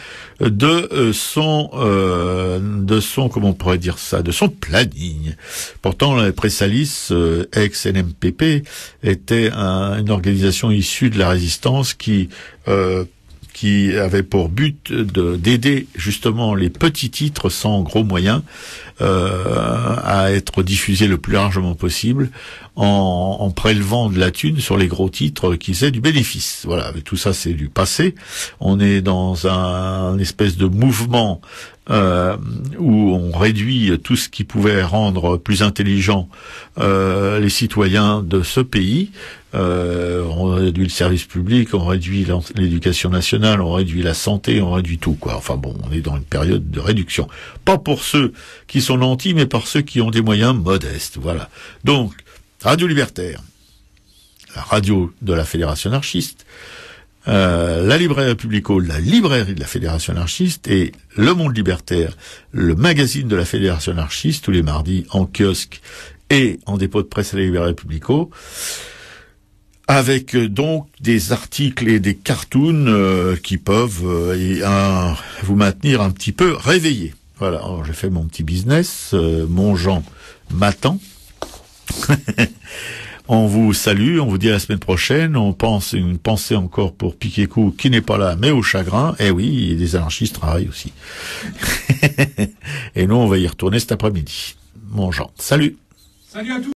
de son comment on pourrait dire ça, de son planning. Pourtant, la Pressalis, ex-NMPP, était une organisation issue de la résistance qui avait pour but d'aider justement les petits titres sans gros moyens à être diffusés le plus largement possible en prélevant de la thune sur les gros titres qui faisaient du bénéfice. Voilà, mais tout ça c'est du passé. On est dans un espèce de mouvement où on réduit tout ce qui pouvait rendre plus intelligents les citoyens de ce pays. On réduit le service public, on réduit l'éducation nationale, on réduit la santé, on réduit tout, quoi. Enfin bon, on est dans une période de réduction. Pas pour ceux qui sont nantis, mais par ceux qui ont des moyens modestes. Voilà. Donc, Radio Libertaire, la radio de la Fédération anarchiste, la librairie Publico, la librairie de la Fédération anarchiste, et Le Monde Libertaire, le magazine de la Fédération anarchiste, tous les mardis en kiosque et en dépôt de presse à la librairie Publico, avec donc des articles et des cartoons qui peuvent vous maintenir un petit peu réveillé. Voilà, alors j'ai fait mon petit business, mon Jean m'attend. On vous salue, on vous dit à la semaine prochaine. On pense une pensée encore pour Piquet-Cou qui n'est pas là, mais au chagrin. Eh oui, et des anarchistes travaillent aussi. Et nous, on va y retourner cet après-midi. Mon Jean, salut. Salut à tous.